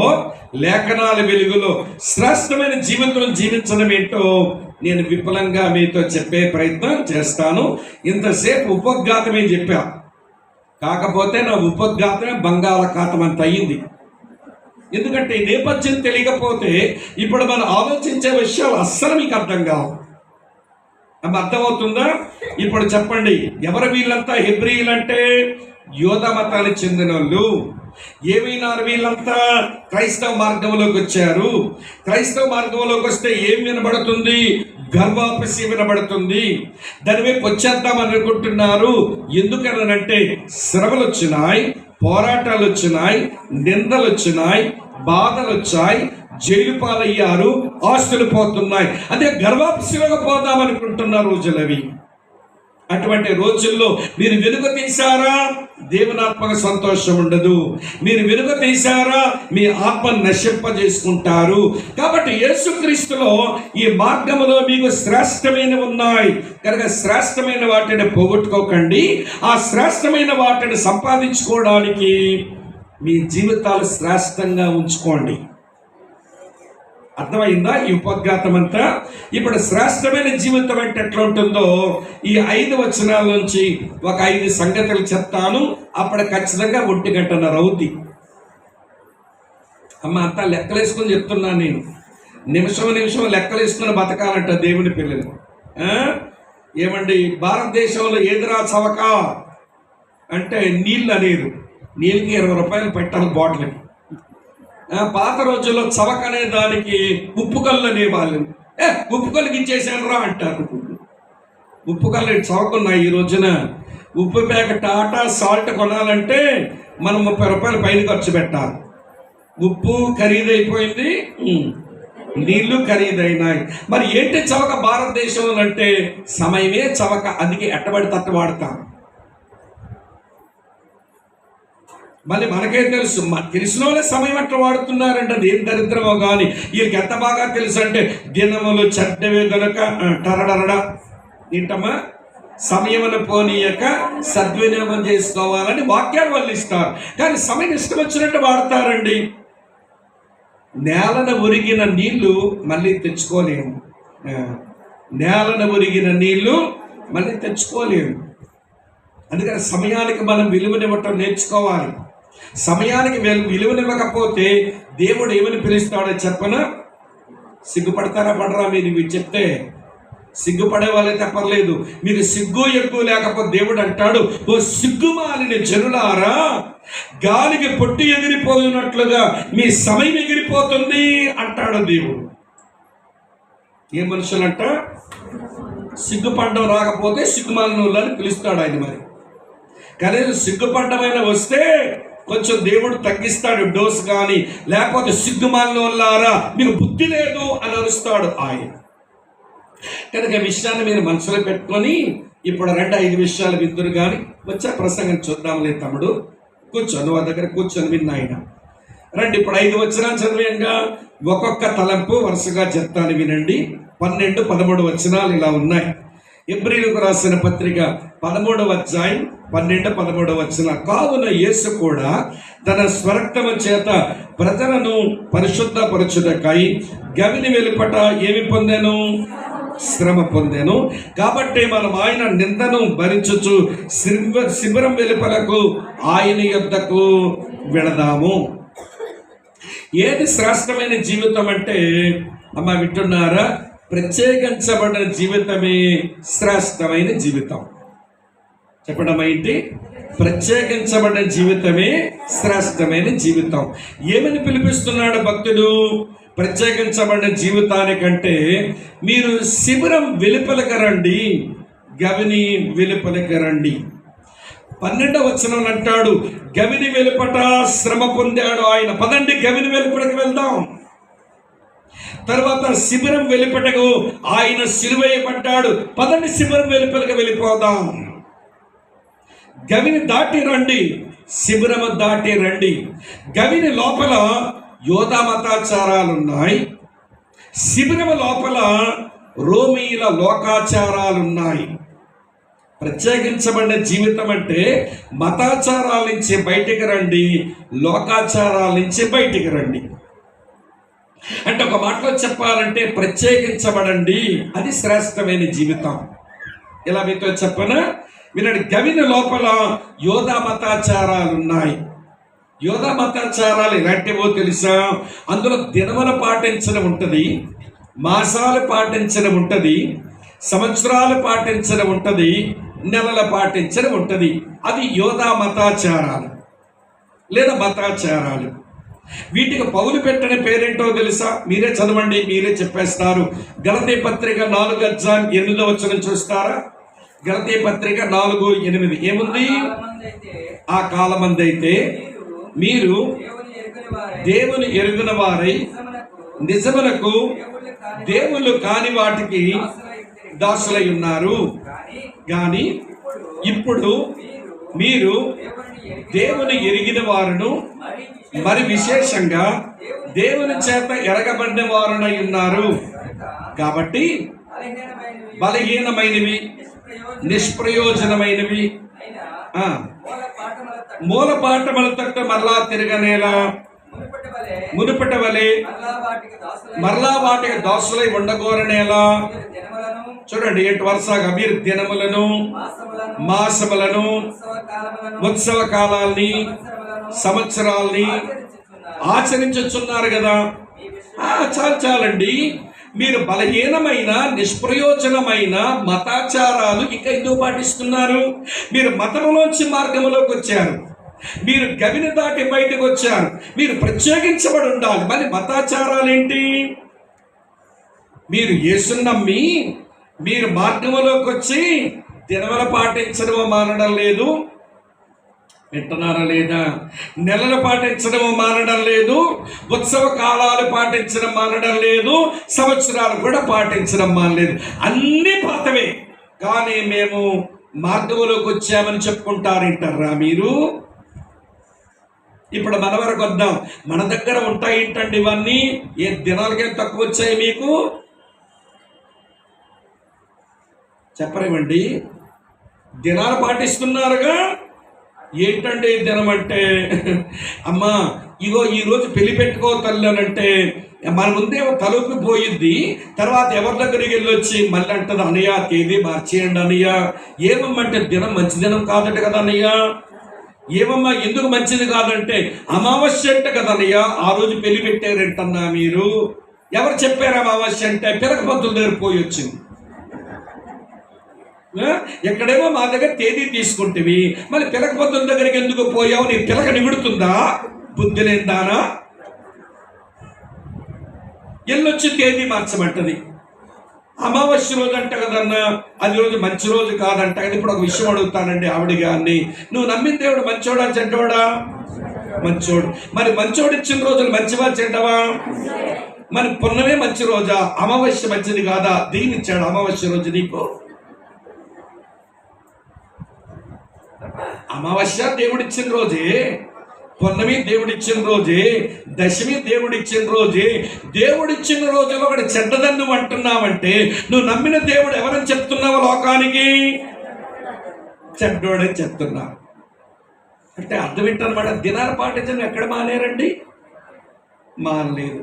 లేఖనాల వెలుగులో శ్రేష్టమైన జీవితం జీవించడం ఏంటో నేను విపులంగా మీతో చెప్పే ప్రయత్నం చేస్తాను. ఇంతసేపు ఉపోద్ఘాతమే చెప్పా, కాకపోతే నా ఉపోద్ఘాతమే బంగాళాఖాతం అంత అయ్యింది. ఎందుకంటే ఈ నేపథ్యం తెలియకపోతే ఇప్పుడు మనం ఆలోచించే విషయాలు అస్సలు మీకు అర్థం కావు. అర్థమవుతుందా? ఇప్పుడు చెప్పండి, ఎవరు వీళ్ళంతా? హెబ్రీయులు అంటే యోధ మతానికి చెందిన వాళ్ళు. ఏమైనారు వీళ్ళంతా? క్రైస్తవ మార్గంలోకి వచ్చారు. క్రైస్తవ మార్గంలోకి వస్తే ఏం వినబడుతుంది? గర్వాపసి వినబడుతుంది. దాని వైపు వచ్చేద్దామని అనుకుంటున్నారు. ఎందుకనంటే శ్రమలు వచ్చినాయి, పోరాటాలు వచ్చినాయి, నిందలు వచ్చినాయి, బాధలు వచ్చాయి, జైలు పాలయ్యారు, ఆస్తులు పోతున్నాయి. అదే గర్వాపసిలోకి పోదామనుకుంటున్న రోజులవి. అటువంటి రోజుల్లో మీరు వెనుక తీశారా, దేవుని ఆత్మకు సంతోషం ఉండదు. మీరు వెనుక తీశారా, మీ ఆత్మ నశింపజేసుకుంటారు. కాబట్టి యేసుక్రీస్తులో ఈ మార్గములో మీకు శ్రేష్టమైనవి ఉన్నాయి కనుక శ్రేష్టమైన వాటిని పోగొట్టుకోకండి. ఆ శ్రేష్టమైన వాటిని సంపాదించుకోవడానికి మీ జీవితాలు శ్రేష్టంగా ఉంచుకోండి. అర్థమైందా ఈ ఉపోద్ఘాతం అంతా? ఇప్పుడు శ్రేష్టమైన జీవితం అంటే ఎట్లా ఉంటుందో ఈ 5 వచనాల నుంచి ఒక 5 సంగతులు చెప్తాను. అప్పుడు ఖచ్చితంగా 1:30 అవుద్ది. అమ్మ అంతా లెక్కలేసుకొని చెప్తున్నాను నేను. నిమిషం లెక్కలేసుకుని బతకాలంట దేవుని పిల్లలు. ఏమండి, భారతదేశంలో ఏదిరా చవక అంటే నీళ్ళు అనేది, నీళ్ళకి 20 రూపాయలు పెట్టాలి బాటిల్కి. పాత రోజుల్లో చవక అనే దానికి ఉప్పు కళ్ళు అనేవాళ్ళు. ఉప్పు కళ్ళకి ఇచ్చేసాను రా అంటారు. ఉప్పు కళ్ళు చవకున్నాయి. ఈ రోజున ఉప్పు ప్యాకెట్ టాటా సాల్ట్ కొనాలంటే మనం 30 రూపాయలు పైన ఖర్చు పెట్టాలి. ఉప్పు ఖరీదైపోయింది, నీళ్లు ఖరీదైనాయి. మరి ఏంటి చవక భారతదేశంలో అంటే సమయమే చవక. అందుకే ఎట్టబడి తట్టు వాడతాం. మళ్ళీ మనకేం తెలుసు, తెలిసిన వాళ్ళే సమయం అట్లా వాడుతున్నారంటే అది ఏం దరిద్రమో కానీ వీళ్ళకి ఎంత బాగా తెలుసు అంటే దినములు చెడ్డవే గనుక టరడరడ ఏంటమ్మా సమయమును పోనీయక సద్వినియోగం చేసుకోవాలని వాక్యాలు వాళ్ళు ఇస్తారు. కానీ సమయం ఇష్టం వచ్చినట్టు వాడతారండి. నేలను ఒరిగిన నీళ్లు మళ్ళీ తెచ్చుకోలేము. నేలను ఒరిగిన నీళ్లు మళ్ళీ తెచ్చుకోలేము. అందుకని సమయానికి మనం విలువనివ్వటం నేర్చుకోవాలి. సమయానికి విలువనివ్వకపోతే దేవుడు ఏమని పిలుస్తాడో చెప్పనా? సిగ్గుపడతారా పడరా? మీరు చెప్తే సిగ్గుపడే వాళ్ళైతే పర్లేదు, మీరు సిగ్గు ఎక్కువ లేకపోతే దేవుడు అంటాడు, ఓ సిగ్గుమాలిన జనులారా, గాలికి పొట్టి ఎగిరిపోయినట్లుగా మీ సమయం ఎగిరిపోతుంది అంటాడు దేవుడు. ఏ మనుషులంట సిగ్గుపడ్డం రాకపోతే సిగ్గుమాలిన వాళ్ళని పిలుస్తాడు ఆయన. మరి కనీసం సిగ్గుపడ్డమైన వస్తే కొంచెం దేవుడు తగ్గిస్తాడు డోస్, కానీ లేకపోతే సిగ్గుమాలిన వాళ్ళారా మీకు బుద్ధి లేదు అని అరుస్తాడు ఆయన. కనుక విషయాన్ని మీరు మనసులో పెట్టుకొని ఇప్పుడు 2-5 విషయాలు విద్దురు కానీ వచ్చే ప్రసంగం చూద్దాంలే తమ్ముడు. కూర్చొని వాళ్ళ దగ్గర కూర్చొని విన్నాయన రండి. ఇప్పుడు 5 వచనాలు చదివేయంగా ఒక్కొక్క తలంపు వరుసగా చెప్తాను వినండి. 12-13 వచనాలు ఇలా ఉన్నాయి. హెబ్రీయులకు రాసిన పత్రిక 13వ అధ్యాయం 12-13 వచనాలు. కావున యేసు కూడా తన స్వరక్తము చేత ప్రజలను పరిశుద్ధపరచుటకై గవిని వెలుపట ఏమి పొందెను? శ్రమ పొందెను. కాబట్టి మనం ఆయన నిందను భరించుచు శిబిరం వెలుపలకు ఆయన యొద్దకు వెళదాము. ఏది శ్రేష్టమైన జీవితం అంటే అమ్మ వింటున్నారా? ప్రత్యేకించబడిన జీవితమే శ్రేష్టమైన జీవితం. చెప్పడం ఏంటి? ప్రత్యేకించబడిన జీవితమే శ్రేష్టమైన జీవితం. ఏమని పిలిపిస్తున్నాడు భక్తుడు? ప్రత్యేకించబడిన జీవితానికంటే మీరు శిబిరం వెలుపలకు రండి, గవిని వెలుపలకు రండి. 12వ వచనం అంటాడు, గవిని వెలుపట శ్రమ పొందాడు ఆయన. పదండి గవిని వెలుపలకు వెళ్దాం. తర్వాత శిబిరం వెలుపటకు ఆయన సిలువేయబడ్డాడు. పదండి శిబిరం వెలుపలకు వెళ్ళిపోదాం. గవిని దాటి రండి, శిబిరము దాటి రండి. గవిని లోపల యోధా మతాచారాలున్నాయి, శిబిరము లోపల రోమీల లోకాచారాలున్నాయి. ప్రత్యేకించబడిన జీవితం అంటే మతాచారాల నుంచి బయటికి రండి, లోకాచారాల నుంచి బయటికి రండి. అంటే ఒక మాటలో చెప్పాలంటే ప్రత్యేకించబడండి, అది శ్రేష్టమైన జీవితం. ఇలా మీతో చెప్పనా? వినండి. గవిని లోపల యోధా మతాచారాలున్నాయి. యోధా మతాచారాలు ఎలాంటివో తెలుసా? అందులో దినములు పాటించడం ఉంటుంది, మాసాలు పాటించడం ఉంటుంది, సంవత్సరాలు పాటించడం ఉంటుంది, నెలలు పాటించడం ఉంటుంది. అది యోధా మతాచారాలు లేదా మతాచారాలు. వీటికి పౌలు పెట్టిన పేరేంటో తెలుసా? మీరే చదవండి, మీరే చెప్పేస్తారు. గలతీ పత్రిక 4వ అధ్యాయం 8వ వచనం చూస్తారా? గలతీ పత్రిక 4:8 ఏముంది? ఆ కాలమందైతే మీరు దేవుని ఎరుగిన వారై నిజమునకు దేవుళ్ళు కాని వాటికి దాసులై ఉన్నారు. కానీ ఇప్పుడు మీరు దేవుని ఎరిగిన వారును, మరి విశేషంగా దేవుని చేత ఎరగబడిన వారునై ఉన్నారు. కాబట్టి బలహీనమైనవి, నిష్ప్రయోజనమైనవి మూల పాఠముల తట్టు మరలా తిరగనేలా మునుపటి వలె మరలా వాటికి దాసులై ఉండగోరనేలా. చూడండి 8 వరుసగా మీరు దినములను, మాసములను, ఉత్సవ కాలాల్ని, సంవత్సరాల్ని ఆచరించుచున్నారు కదా. చాలండి. మీరు బలహీనమైన, నిష్ప్రయోజనమైన మతాచారాలు ఇంకా ఎందుకు పాటిస్తున్నారు? మీరు మతంలోంచి మార్గంలోకి వచ్చారు, మీరు గవిని దాటి బయటకు వచ్చారు, మీరు ప్రత్యేకించబడి ఉండాలి. మరి మతాచారాలు ఏంటి? మీరు యేసుని నమ్మి మీరు మార్గంలోకి వచ్చి దినములు పాటించడం మానడం లేదు. వింటున్నారా లేదా? నెలలు పాటించడం మానడం లేదు, ఉత్సవ కాలాలు పాటించడం మానడం లేదు, సంవత్సరాలు కూడా పాటించడం మానలేదు. అన్ని పాతవే. కానీ మేము మార్గంలోకి వచ్చామని చెప్పుకుంటారంటారా మీరు? ఇప్పుడు మన వరకు వద్దాం. మన దగ్గర ఉంటాయి ఏంటండి ఇవన్నీ? ఏ దినాలకే తక్కువ వచ్చాయి మీకు చెప్పరేమండి? దినాలు పాటిస్తున్నారుగా. ఏంటండి దినం అంటే? అమ్మా ఇగో ఈరోజు పెళ్లి పెట్టుకో తల్లి అని అంటే మన ముందేమో తలుపు పోయిద్ది, తర్వాత ఎవరి దగ్గరికి వెళ్ళొచ్చి మళ్ళీ అంటది, అన్నయ్య తేదీ మార్చేయండి అన్నయ్య. ఏమమ్మంటే దినం మంచి దినం కాదట కదా అన్నయ్య. ఏమమ్మా ఎందుకు మంచిది కాదంటే అమావాస్య అంటే కదా అన్నయ్య, ఆ రోజు పెళ్లి పెట్టారంటన్నా మీరు. ఎవరు చెప్పారు అమావాస్య అంటే? పిలక పంతుల దగ్గర పోయి వచ్చింది. ఎక్కడేమో మా దగ్గర తేదీ తీసుకుంటేవి, మళ్ళీ పిలక పంతుల దగ్గరికి ఎందుకు పోయావు? నీ పిలక నిగుడుతుందా? బుద్ధి లేదానా? ఎల్లొచ్చి తేదీ మార్చమంటది. అమావాస్య రోజు అంట కదన్నా, అది రోజు మంచి రోజు కాదంట కదా. ఇప్పుడు ఒక విషయం అడుగుతానండి ఆవిడ గారిని, నువ్వు నమ్మిన దేవుడు మంచోడా చెడ్డవాడా? మంచోడు. మరి మంచోడు ఇచ్చిన రోజులు మంచివా చెడ్డవా? మరి పున్నమే మంచి రోజా? అమావాస్య మంచిది కాదా? దీని ఇచ్చాడు అమావాస్య రోజు నీకు. అమావాస్య దేవుడిచ్చిన రోజే, పున్నమి దేవుడిచ్చిన రోజే, దశమి దేవుడిచ్చిన రోజే. దేవుడిచ్చిన రోజులో ఒకటి చెడ్డదని నువ్వు అంటున్నావంటే నువ్వు నమ్మిన దేవుడు ఎవరని చెప్తున్నావు? లోకానికి చెడ్డోడని చెప్తున్నావు అంటే అర్థం ఏంటన్నమాట? దినాలు పాటించడం ఎక్కడ మానేరండి? మానలేదు.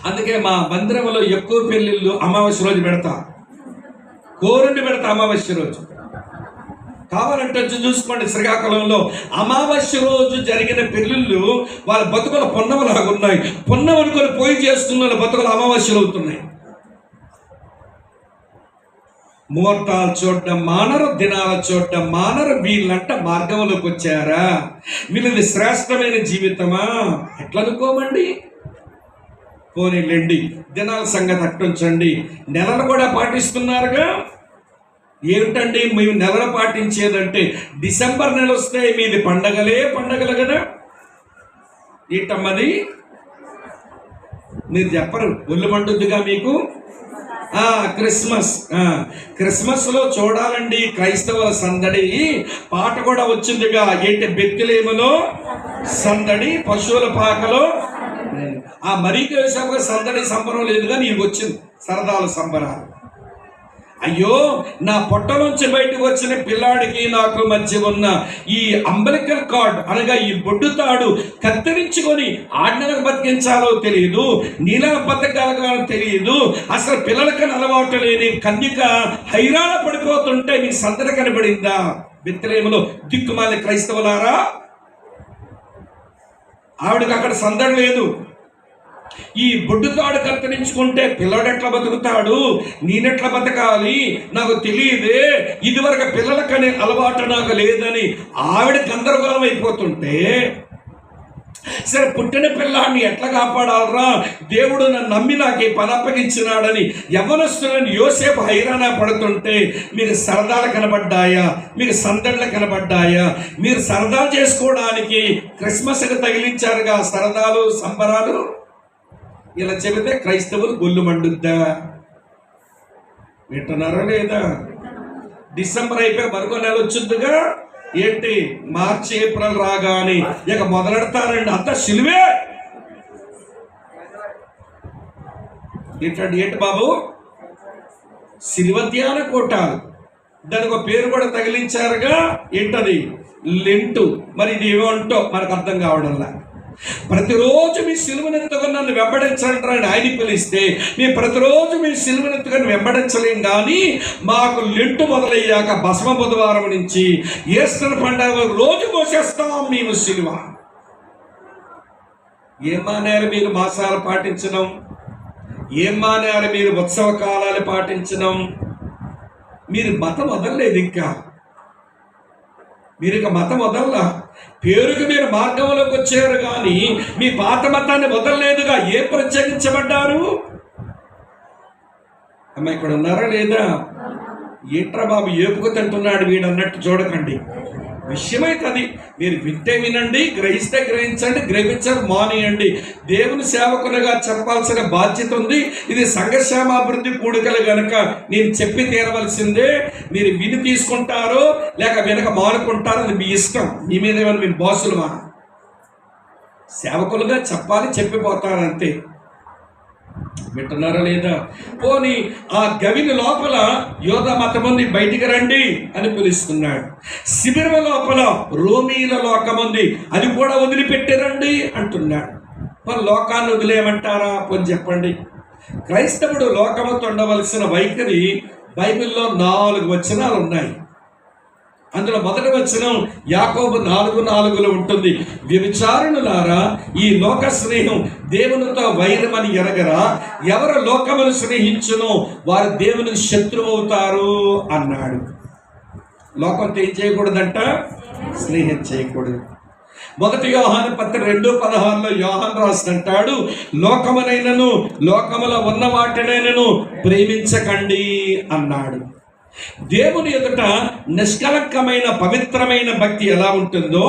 అందుకే మా మందిరంలో ఎక్కువ పెళ్ళిళ్ళు అమావాస్య రోజు పెడతా, కోరుండి పెడతా. అమావాస్య రోజు కావాలంటే చూసుకోండి, శ్రీకాకుళంలో అమావాస్య రోజు జరిగిన పెళ్ళిళ్ళు వాళ్ళ బతుకుల పొన్నమలాగున్నాయి. పొన్నమనుకొని పోయి చేస్తున్న బతుకులు అమావాస్యలు అవుతున్నాయి. ముహూర్తాలు చూడడం మానరు, దినాలు చూడడం మానరు. వీళ్ళంట మార్గంలోకి వచ్చారా? వీళ్ళది శ్రేష్టమైన జీవితమా? ఎట్లా అనుకోమండి? పోనీలేండి, దినాల సంగతి అట్టుంచండి. నెలలు కూడా పాటిస్తున్నారుగా. ఏమిటండి మేము నెలలు పాటించేదంటే? డిసెంబర్ నెల వస్తే మీది పండగలు కదా. ఏంటమ్మది? మీరు చెప్పరు, ఒళ్ళు మండుద్దిగా మీకు. క్రిస్మస్ లో చూడాలండి క్రైస్తవుల సందడి. పాట కూడా వచ్చిందిగా, ఏంటి? బెత్లెహేములో సందడి, పశువుల పాకలో. ఆ మరీకి వేసాక సందడి సంబరం లేదుగా, నీకు వచ్చింది సరదాల సంబరాలు. అయ్యో, నా పొట్టలోంచి బయటకు వచ్చిన పిల్లాడికి నాకు మధ్య ఉన్న ఈ అంబలికల్ కార్డ్ అనగా ఈ బొడ్డు తాడు కత్తిరించుకొని ఆడనకు బతికించాలో తెలియదు, నీళ్ళ బతకాలో తెలియదు. అసలు పిల్లలకి అలవాటు లేని కన్యక హైరాణ పడిపోతుంటే మీ సందడి కనబడిందా? బెత్లెహేములో దిక్కుమాలి క్రైస్తవులారా, ఆవిడకి అక్కడ సందడి లేదు. ఈ బొడ్డుతాడు కత్తిరించుకుంటే పిల్లడు ఎట్లా బతుకుతాడు, నేనెట్లా బతకాలి నాకు తెలియదే, ఇదివరకు పిల్లలకనే అలవాటు నాకు లేదని ఆవిడ గందరగోళం అయిపోతుంటే, సరే పుట్టిన పిల్లాడిని ఎట్లా కాపాడాలరా, దేవుడు నన్ను నమ్మి నాకు ఈ పని అప్పగించినాడని యవ్వనస్తులని యోసేపు హైరాణ పడుతుంటే మీరు సరదాలు కనబడ్డాయా? మీకు సందడిలు కనబడ్డాయా? మీరు సరదాలు చేసుకోవడానికి క్రిస్మస్కి తగిలించారుగా సరదాలు సంబరాలు. ఇలా చెబితే క్రైస్తవులు గొల్లు మండుద్దా? వింటున్నారా లేదా? డిసెంబర్ అయిపోయి మరొక నెల వచ్చిందిగా. ఏంటి? మార్చి ఏప్రిల్ రాగానే ఇక మొదలెడతారండి, అంతా సిలువే. ఏంటి బాబు? సిలువ ధ్యాన కూటాలు. దానికి ఒక పేరు కూడా తగిలించారుగా, ఏంటది? లెంటు. మరి ఇది ఏమంటో మనకు అర్థం కావడంలా. ప్రతిరోజు మీ సిలువనెత్తుకొని నన్ను వెంబడించండి ఆయన పిలిస్తే మేము ప్రతిరోజు మీ సిలువనెత్తుకొని వెంబడించలేం. కానీ మాకు లెంటు మొదలయ్యాక భస్మ బుధవారం నుంచి ఈస్టర్ పండుగ రోజు మోసేస్తాం మేము సిలువ. ఏం మానేరు మీరు మాసాలు పాటించడం? ఏం మానేరు మీరు ఉత్సవ కాలాలు పాటించడం? మీరు మతం వదలలేదు, ఇంకా మీరు ఇక మతం వదల్లా. పేరుకి మీరు మార్గంలోకి వచ్చారు కానీ మీ పాత మతాన్ని వదలలేదుగా. ఏ ప్రత్యేకించబడ్డారు? అమ్మ ఇక్కడ ఉన్నారా లేదా? ఏంట్రా బాబు ఏపుకు తింటున్నాడు వీడు అన్నట్టు చూడకండి. విషయమైతే అది మీరు వింటే వినండి, గ్రహిస్తే గ్రహించండి, గ్రహించారు మానేయండి. దేవుని సేవకునిగా చెప్పాల్సిన బాధ్యత ఉంది. ఇది సంఘక్షేమాభివృద్ధి కూడికలు గనక నేను చెప్పి తీరవలసిందే. మీరు విని తీసుకుంటారో లేక వెనక మానుకుంటారో అది మీ ఇష్టం. మీ మీద ఏమైనా మీరు బాసులు మా సేవకులుగా చెప్పాలి, చెప్పిపోతారంతే. వింటున్నారా లేదా? పోనీ ఆ గవిని లోపల యోధ మతముంది, బయటికి రండి అని పిలుస్తున్నాడు. శిబిరం లోపల రోమీల లోకముంది, అది కూడా వదిలిపెట్టిరండి అంటున్నాడు. మరి లోకాన్ని వదిలేయమంటారా? పోనీ చెప్పండి. క్రైస్తవుడు లోకముతో ఉండవలసిన వైఖరి బైబిల్లో 4 వచనాలు ఉన్నాయి. అందులో మొదటి వచనం యాకోబు 4:4 ఉంటుంది. వ్యభిచారులారా, ఈ లోక స్నేహం దేవునితో వైరమని ఎరగరా? ఎవరు లోకమును స్నేహించునో వారు దేవునికి శత్రువు అవుతారు అన్నాడు. లోకంతో ఏం చేయకూడదంట? స్నేహం చేయకూడదు. 1 యోహాను పత్రిక 2:16 యోహాను రాస్తుంటాడు, లోకమునైనను లోకములో ఉన్న వాటినైనను ప్రేమించకండి అన్నాడు. దేవుని ఎదుట నిష్కలంకమైన పవిత్రమైన భక్తి ఎలా ఉంటుందో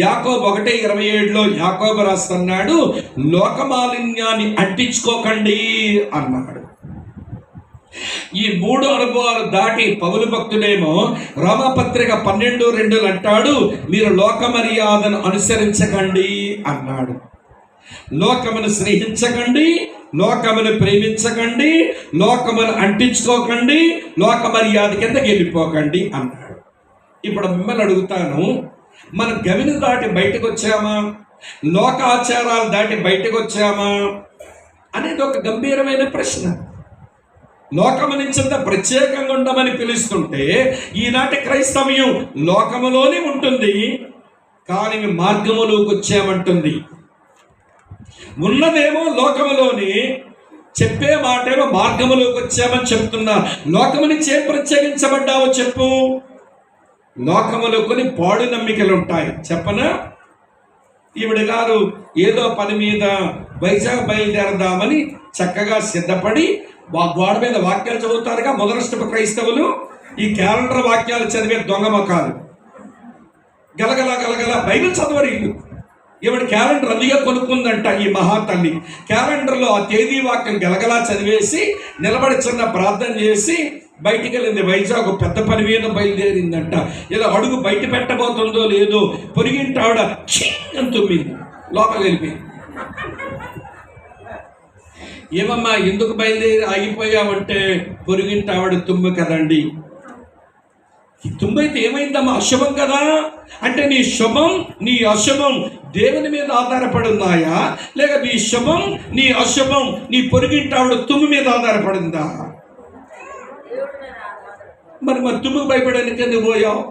యాకోబు 1:27 యాకోబు రాస్తున్నాడు, లోకమాలిన్యాన్ని అంటించుకోకండి అన్నాడు. ఈ 3 అనుభవాలు దాటి పౌలు భక్తుడేమో రోమపత్రిక 12:2 అంటాడు, మీరు లోక మర్యాదను అనుసరించకండి అన్నాడు. లోకమును స్నేహించకండి, లోకమును ప్రేమించకండి, లోకమును అంటించుకోకండి, లోక మర్యాద కిందకి వెళ్ళిపోకండి అన్నాడు. ఇప్పుడు మిమ్మల్ని అడుగుతాను, మన గవిని దాటి బయటకు వచ్చామా? లోకాచారాలు దాటి బయటకు వచ్చామా అనేది ఒక గంభీరమైన ప్రశ్న. లోకము నుంచి ప్రత్యేకంగా ఉండమని పిలుస్తుంటే ఈనాటి క్రైస్తవ్యం లోకములోనే ఉంటుంది, కానీ మార్గములోకి వచ్చామంటుంది. ఉన్నదేమో లోకములోని, చెప్పే మాటేమో మార్గములోకి వచ్చామని చెప్తున్నా. లోకము నుంచి ఏం ప్రత్యేకించబడ్డావో చెప్పు. లోకములో కొన్ని పాడు నమ్మికలు ఉంటాయి. చెప్పనా? ఈవిడ గారు ఏదో పని మీద వైజాగ్ బయలుదేరదామని చక్కగా సిద్ధపడి గోడ మీద వాక్యాలు చదువుతారుగా మొదలష్టపు క్రైస్తవులు. ఈ క్యాలెండర్ వాక్యాలు చదివే దొంగ మొఖాలు గలగల గలగల బైబిల్ చదవరు వీళ్ళు. ఈవిడ క్యాలెండర్ అందుగా కొనుక్కుందంట ఈ మహాతల్లి. క్యాలెండర్లో ఆ తేదీ వాక్యం గలగలా చదివేసి నిలబడి చిన్న ప్రార్థన చేసి బయటికి వెళ్ళింది. వైజాగ్ పెద్ద పని మీద బయలుదేరిందంట. ఇలా అడుగు బయట పెట్టబోతుందో లేదో పొరిగింటి ఆవిడ అని తుమ్మింది, లోపలికి వెళ్ళిపోయింది. ఏమమ్మా ఎందుకు బయలుదేరి ఆగిపోయావంటే, పొరిగింటి ఆవిడ తుమ్ము కదండి. ఈ తుమ్మైతే ఏమైందమ్మా? అశుభం కదా అంటే, నీ శుభం నీ అశుభం దేవుని మీద ఆధారపడి ఉన్నాయా, లేక నీ శుభం నీ అశుభం నీ పొరిగింటి ఆవిడ తుమ్ము మీద ఆధారపడిందా? మరి తుమ్ము భయపడడానికి ఎందుకు పోయావు?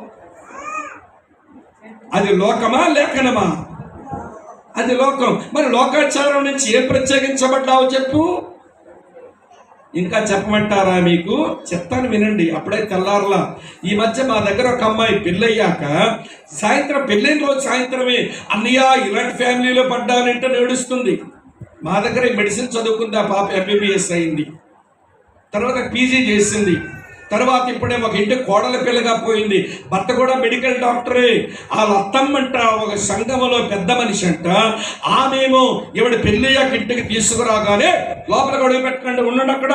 అది లోకమా లేఖనమా? అది లోకం. మరి లోకాచారం నుంచి ఏం ప్రత్యేకించబడ్డావో చెప్పు. ఇంకా చెప్పమంటారా మీకు? చెప్తాను వినండి, అప్పుడే తెల్లారలా. ఈ మధ్య మా దగ్గర ఒక అమ్మాయి పెళ్ళయ్యాక సాయంత్రం, పెళ్ళైన రోజు సాయంత్రమే, అన్నయ్య ఇలాంటి ఫ్యామిలీలో పడ్డానంటే ఏడుస్తుంది. మా దగ్గర మెడిసిన్ చదువుకుంది ఆ పాప, MBBS అయింది, తర్వాత PG చేసింది, తర్వాత ఇప్పుడే ఒక ఇంటి కోడల పిల్లగా పోయింది. భర్త కూడా మెడికల్ డాక్టరే. వాళ్ళ అత్తమ్మంట ఒక సంఘములో పెద్ద మనిషి అంట. ఆమెమో ఈవిడ పెళ్ళయ్యాక ఇంటికి తీసుకురాగానే లోపలికి అడుగు పెట్టండి, ఉండండి అక్కడ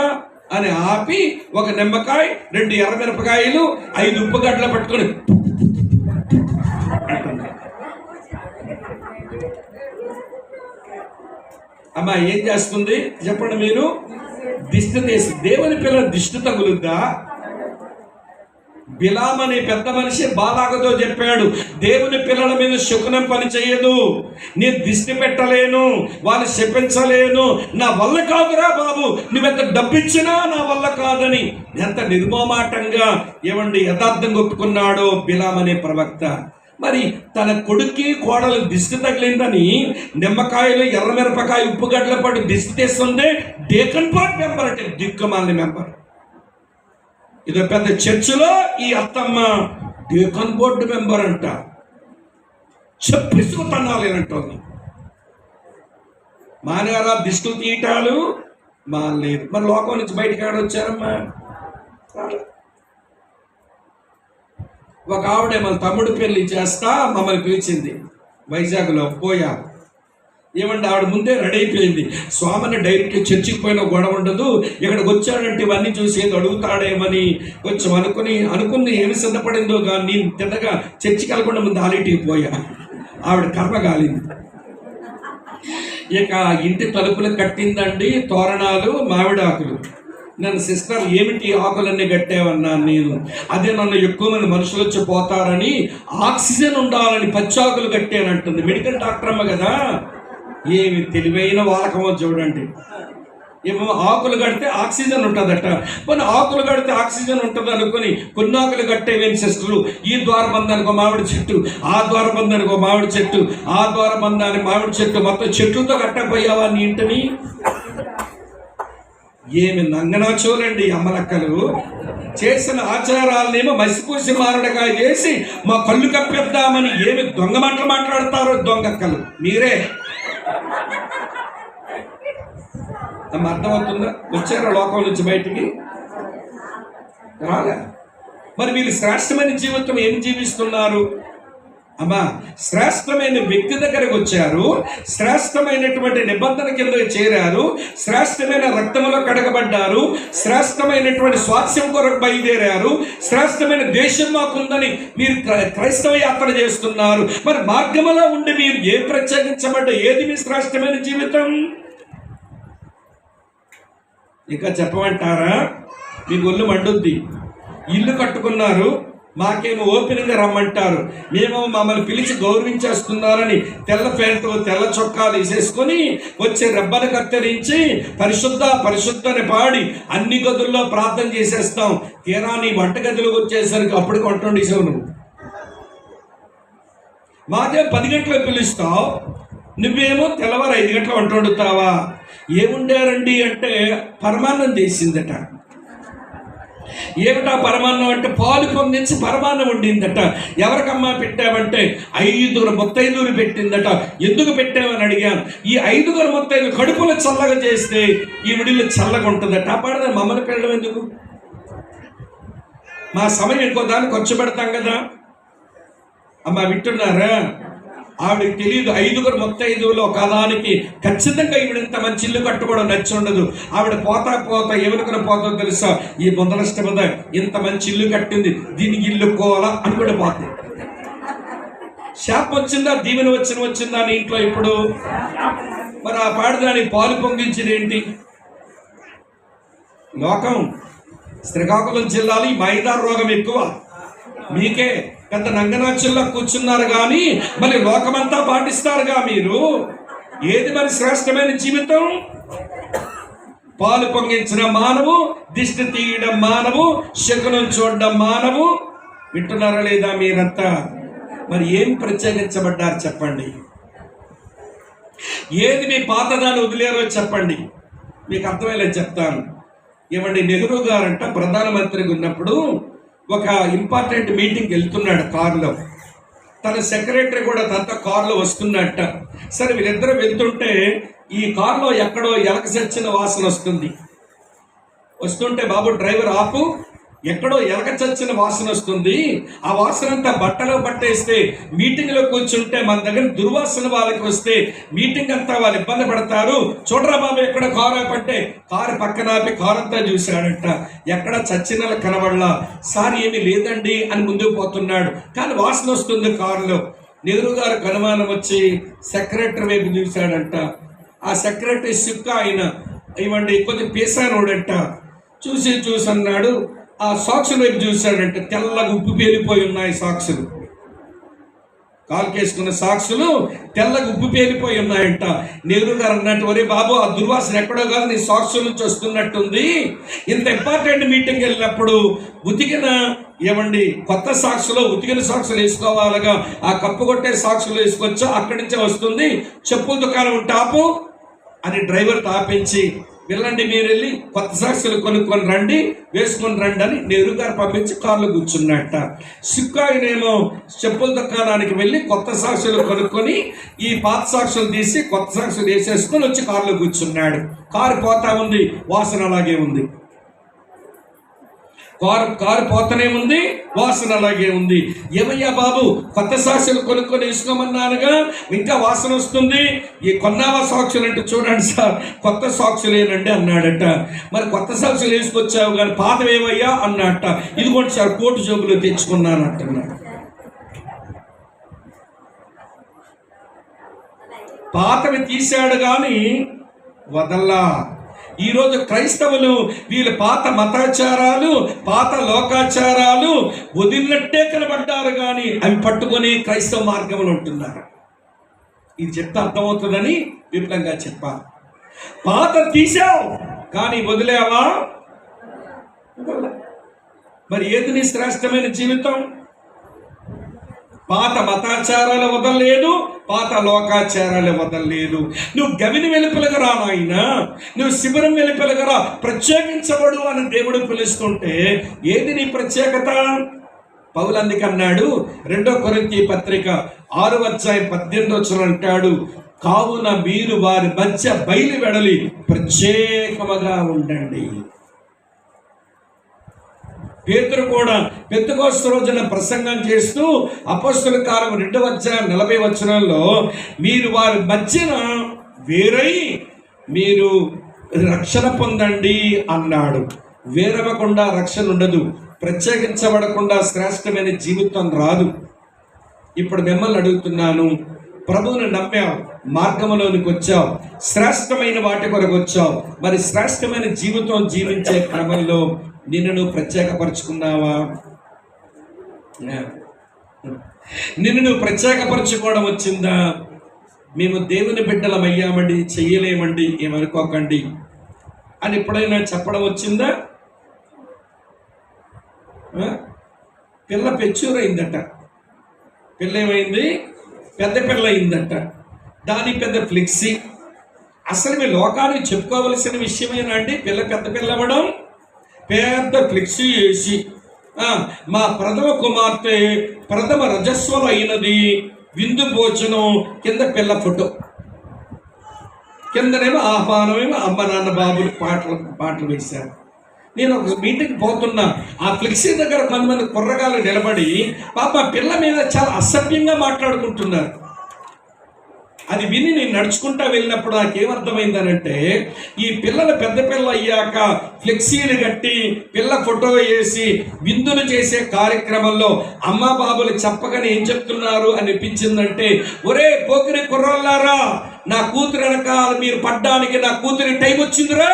అని ఆపి ఒక నిమ్మకాయ, 2 ఎర్రమిరపకాయలు, 5 ఉప్పుగడ్డలు పట్టుకొని అమ్మా ఏం చేస్తుంది చెప్పండి మీరు? దిష్టి తీసి. దేవుని పిల్లల దిష్టి తగులుద్దా? బిలాం అనే పెద్ద మనిషి బాలాగతో చెప్పాడు, దేవుని పిల్లల మీద శకునం పని చేయదు, నేను దిష్టి పెట్టలేను, వాళ్ళు శపించలేను, నా వల్ల కాదురా బాబు, నువ్వెంత డబ్బిచ్చినా నా వల్ల కాదని ఎంత నిర్మోమాటంగా ఏమండి యథార్థంగా ఒప్పుకున్నాడో బిలాం అనే ప్రవక్త. మరి తన కొడుక్కి కోడలు దిష్టి తగిలిందని నిమ్మకాయలు, ఎర్రమిరపకాయ, ఉప్పుగడ్డల పాటు దిష్టి తీస్తుందే డేకన్ బోర్డ్ మెంబర్ అంటే దిక్కుమాలిన మెంబర్. ఇదో పెద్ద చర్చిలో ఈ అత్తమ్మ డేకన్ బోర్డు మెంబర్ అంట. చెప్పిసుకు తన్నాలేనంటోంది. మానేరా దిష్టులు తీయటాలు మానలేదు. మరి లోకం నుంచి బయటకు ఆడొచ్చారమ్మా. ఒక ఆవిడే మన తమ్ముడు పెళ్లి చేస్తా మమ్మల్ని పిలిచింది, వైజాగ్లో పోయా. ఏమంటే ఆవిడ ముందే రెడీ అయిపోయింది. స్వామిని డైరెక్ట్ చర్చికి పోయిన గొడవ ఉండదు, ఇక్కడికి వచ్చాడంటే ఇవన్నీ చూసి ఏదో అడుగుతాడేమని కొంచెం అనుకుని ఏమి సిద్ధపడిందో కానీ నేను తిన్నగా చర్చికి వెళ్ళకుండా ముందు ఆలిటికి పోయా. ఆవిడ కర్మ కాలింది. ఇక ఇంటి తలుపులు కట్టిందండి తోరణాలు మామిడాకులు. నన్ను సిస్టర్ ఏమిటి ఆకులన్నీ కట్టావన్నాను నేను. అదే నన్ను ఎక్కువ మంది మనుషులు వచ్చి పోతారని ఆక్సిజన్ ఉండాలని పచ్చాకులు కట్టానంటుంది. మెడికల్ డాక్టర్ అమ్మ కదా, ఏమి తెలివైన వాలకమో చూడండి. ఏమో ఆకులు కడితే ఆక్సిజన్ ఉంటుందట, కొన్ని ఆకులు కడితే ఆక్సిజన్ ఉంటుంది అనుకుని కొన్ని ఆకులు కట్టేవేమి సిస్టర్లు. ఈ ద్వారబంధానికి ఒక మామిడి చెట్టు, ఆ ద్వారబంధానికి ఒక మామిడి చెట్టు, ఆ ద్వారబంధానికి మామిడి చెట్టు, మొత్తం చెట్లతో కట్టకపోయావా నీ ఇంటిని? ఏమి నంగనా చూడండి అమ్మలక్కలు. చేసిన ఆచారాలనేమో మసిపూసి మారడగా చేసి మా కళ్ళు కప్పేద్దామని ఏమి దొంగ మాటలు మాట్లాడతారో దొంగక్కలు మీరే. అర్థమవుతుందా? వచ్చారా లోకం నుంచి బయటికి? రాలే. మరి వీళ్ళు శ్రేష్టమైన జీవితం ఏం జీవిస్తున్నారు? అమ్మా, శ్రేష్టమైన వ్యక్తి దగ్గరకు వచ్చారు, శ్రేష్టమైనటువంటి నిబంధన కింద చేరారు, శ్రేష్టమైన రక్తంలో కడగబడ్డారు, శ్రేష్టమైనటువంటి స్వాస్థ్యం కొరకు బయలుదేరారు, శ్రేష్టమైన దేశం మాకుందని మీరు క్రైస్తవ యాత్ర చేస్తున్నారు. మరి మార్గంలో ఉండి మీరు ఏ ప్రత్యేకించబడ్డ ఏది మీ శ్రేష్టమైన జీవితం? ఇంకా చెప్పమంటారా? మీ ఒళ్ళు మండుద్ది. ఇల్లు కట్టుకున్నారు, మాకేమో ఓపెన్గా రమ్మంటారు, మేము మమ్మల్ని పిలిచి గౌరవించేస్తున్నారని తెల్ల ప్యాంటు తెల్ల చొక్కాలు వేసేసుకొని వచ్చే రెబ్బలు కత్తిరించి పరిశుద్ధ పరిశుద్ధని పాడి అన్ని గదుల్లో ప్రార్థన చేసేస్తాం. తీరా నీ వంటగదిలోకి వచ్చేసరికి అప్పుడు వంట వండేసావు నువ్వు. మాకే 10 గంటలకు పిలుస్తావు, నువ్వేమో తెల్లవారు 5 గంటల వంట వండుతావా? ఏముండారండి అంటే పరమాన్నం చేసిందట. ఏమిటా పరమాన్నం అంటే పాలు పొందించి పరమాన్నం వండిందట. ఎవరికమ్మా పెట్టామంటే 5 ముత్తైదువులు పెట్టిందట. ఎందుకు పెట్టామని అడిగాను. ఈ 5 ముత్తైదులు కడుపులో చల్లగా చేస్తే ఈ విడిలో చల్లగా ఉంటుందట. ఆ పాడదా మమ్మల్ని పెట్టడం ఎందుకు? మా సమయం ఇంకో దాన్ని ఖర్చు పెడతాం కదా. అమ్మా వింటున్నారా? ఆవిడకి తెలియదు 5 ముత్తైదువులు ఒకదానికి ఖచ్చితంగా ఈవిడంత మంచి ఇల్లు కట్టుకోవడం నచ్చి ఉండదు. ఆవిడ పోతా ఎవరికైనా పోతా తెలుసా, ఈ ముందరష్టమద ఇంత మంచి ఇల్లు కట్టింది, దీనికి ఇల్లు కోలా అని కూడా పోతుంది. శాపం వచ్చిందా దీవెన వచ్చిందా నీ ఇంట్లో ఇప్పుడు? మరి ఆ పాడదానికి పాలు పొంగించింది ఏంటి? లోకం. శ్రీకాకుళం జిల్లాలో ఈ మైదాన రోగం ఎక్కువ. మీకే పెద్ద నంగనాచుల్లో కూర్చున్నారు కానీ మరి లోకమంతా పాటిస్తారుగా మీరు. ఏది మరి శ్రేష్టమైన జీవితం? పాలు పొంగించిన మానవు, దిష్టి తీయడం మానవు, శకునం చూడడం మానవు. వింటున్నారా లేదా మీరంతా? మరి ఏం ప్రత్యేకించబడ్డారు చెప్పండి? ఏది మీ పాతదాన్ని వదిలేరో చెప్పండి, మీకు అర్థమయ్యేలా చెప్తాను. ఏమండి, నెహ్రూ గారంట ప్రధానమంత్రిగా ఉన్నప్పుడు ఒక ఇంపార్టెంట్ మీటింగ్కి వెళ్తున్నాడు కారులో. తన సెక్రటరీ కూడా తనతో కారులో వస్తున్నట్ట. సరే వీళ్ళిద్దరూ వెళ్తుంటే ఈ కారులో ఎక్కడో ఎలక చచ్చిన వాసన వస్తుంటే బాబు డ్రైవర్ ఆపు, ఎక్కడో ఎలక చచ్చిన వాసన వస్తుంది, ఆ వాసన అంతా బట్టలో పట్టేస్తే మీటింగ్లో కూర్చుంటే మన దగ్గర దుర్వాసన వాళ్ళకి వస్తే మీటింగ్ అంతా వాళ్ళు ఇబ్బంది పడతారు, చూడరా బాబు ఎక్కడ కారు ఆపంటే కారు పక్కన ఆపి కారు అంతా చూశాడంట. ఎక్కడ చచ్చిన కనబడలా. సార్ ఏమీ లేదండి అని ముందుకు పోతున్నాడు, కానీ వాసన వస్తుంది కారులో. నెహ్రూ గారు అనుమానం వచ్చి సెక్రటరీ వైపు చూశాడంట. ఆ సెక్రటరీ సిక్క ఆయన ఇవ్వండి కొద్ది పేసానోడంట. చూసి అన్నాడు. ఆ సాక్సుల వైపు చూశాడంటే తెల్లగా ఉప్పు పేలిపోయి ఉన్నాయి సాక్సులు. కాలుకేసుకున్న సాక్సులు తెల్లగా ఉప్పు పేలిపోయి ఉన్నాయంట. నెహ్రూ గారు అన్నట్టు, ఒరే బాబు ఆ దుర్వాసన ఎక్కడో కాదు నీ సాక్సుల నుంచి వస్తున్నట్టుంది. ఇంత ఇంపార్టెంట్ మీటింగ్ వెళ్ళినప్పుడు ఉతికిన ఏమండి కొత్త సాక్సులో ఉతికిన సాక్సులు వేసుకోవాలిగా, ఆ కప్పు కొట్టే సాక్సులు వేసుకోవచ్చా, అక్కడి నుంచే వస్తుంది, చెప్పుల దుకాణం టాపు అని డ్రైవర్ తాపించి వెళ్ళండి మీరు వెళ్ళి కొత్త సాక్సులు కొనుక్కొని రండి, వేసుకొని రండి అని నెహ్రూ గారు పంపించి కారులో కూర్చున్నట్ట. సిక్కాయినేమో చెప్పుల దుకాణానికి వెళ్ళి కొత్త సాక్సులు కొనుక్కొని ఈ పాత సాక్సులు తీసి కొత్త సాక్సులు వేసేసుకొని వచ్చి కారులో కూర్చున్నాడు. కారు పోతా ఉంది, వాసన అలాగే ఉంది. కారు పోతనే ఉంది, వాసన అలాగే ఉంది. ఏమయ్యా బాబు కొత్త సాక్షులు కొనుక్కొని వేసుకోమన్నానుగా ఇంకా వాసన వస్తుంది, ఈ కొన్నావా సాక్షులు అంటే చూడండి సార్ కొత్త సాక్షులేనండి అన్నాడట. మరి కొత్త సాక్షులు వేసుకొచ్చావు కానీ పాతవేమయ్యా అన్నట్ట. ఇదిగోండి సార్ కోటు జోబులు తెచ్చుకున్నాను అంటున్నాడు. పాతవి తీశాడు కానీ వదల్లా. ఈరోజు క్రైస్తవులు వీళ్ళ పాత మతాచారాలు, పాత లోకాచారాలు వదిలినట్టే కనబడ్డారు కానీ అవి పట్టుకొని క్రైస్తవ మార్గంలో ఉంటున్నారు. ఇది చెప్తే అర్థమవుతుందని విపులంగా చెప్పాలి. పాత తీసావు కానీ వదిలేవా? మరి ఏది నీ శ్రేష్టమైన జీవితం? పాత మతాచారాలు వదలలేదు, పాత లోకాచారాలు వదలలేదు. నువ్వు గవిని వెలుపలగా రా నాయనా, నువ్వు శిబిరం వెలుపలగా రా, ప్రత్యేకించబడు అని దేవుడు పిలుస్తుంటే ఏది నీ ప్రత్యేకత? పౌలు అందుకన్నాడు 2 కొరింథీ పత్రిక 6:18 అంటాడు, కావున మీరు వారి మధ్య బయలు వెడలి ప్రత్యేకముగా ఉండండి. పేతురు కూడా పెంతెకోస్తు రోజున ప్రసంగం చేస్తూ అపోస్తలుల కార్యము 2:40 మీరు వారి మధ్యన వేరై మీరు రక్షణ పొందండి అన్నాడు. వేరవకుండా రక్షణ ఉండదు, ప్రత్యేకించబడకుండా శ్రేష్టమైన జీవితం రాదు. ఇప్పుడు మిమ్మల్ని అడుగుతున్నాను, ప్రభువుని నమ్మావు, మార్గంలోనికి వచ్చావు, శ్రేష్టమైన వాటి కొరకు వచ్చావు, మరి శ్రేష్టమైన జీవితం జీవించే క్రమంలో నిన్ను నువ్వు ప్రత్యేకపరుచుకున్నావా? నిన్ను నువ్వు ప్రత్యేకపరచుకోవడం వచ్చిందా? మేము దేవుని బిడ్డలమయ్యామండి, చెయ్యలేమండి, ఏమనుకోకండి అని ఎప్పుడైనా చెప్పడం వచ్చిందా? పిల్ల పెచ్చూరైందట, పిల్ల ఏమైంది? పెద్ద పిల్ల అయిందట. దాని పెద్ద ఫ్లెక్సీ. అసలు మీ లోకానికి చెప్పుకోవలసిన విషయమేనా అండి పిల్ల పెద్ద పిల్ల అవ్వడం? పెద్ద ఫ్లెక్సీ వేసి మా ప్రథమ కుమార్తె ప్రథమ రజస్వలు అయినది, విందు భోజనం, కింద పిల్ల ఫోటో, కిందనేమో ఆహ్వానమేమో అమ్మ నాన్న బాబులు పాటలు వేశారు. నేను ఒక మీటింగ్ పోతున్నా, ఆ ఫ్లెక్సీ దగ్గర కొంతమంది కుర్రగాళ్ళు నిలబడి పాప పిల్ల మీద చాలా అసభ్యంగా మాట్లాడుకుంటున్నారు. అది విని నేను నడుచుకుంటా వెళ్ళినప్పుడు నాకేమర్థమైందనంటే, ఈ పిల్లలు పెద్ద పిల్ల అయ్యాక ఫ్లెక్సీలు కట్టి పిల్ల ఫోటో వేసి విందులు చేసే కార్యక్రమంలో అమ్మ బాబులు చెప్పగానే ఏం చెప్తున్నారు అనిపించిందంటే, ఒరే పోకిరి కుర్రోళ్ళారా, నా కూతురు వెనకాల మీరు పడ్డానికి నా కూతురి టైం వచ్చిందిరా,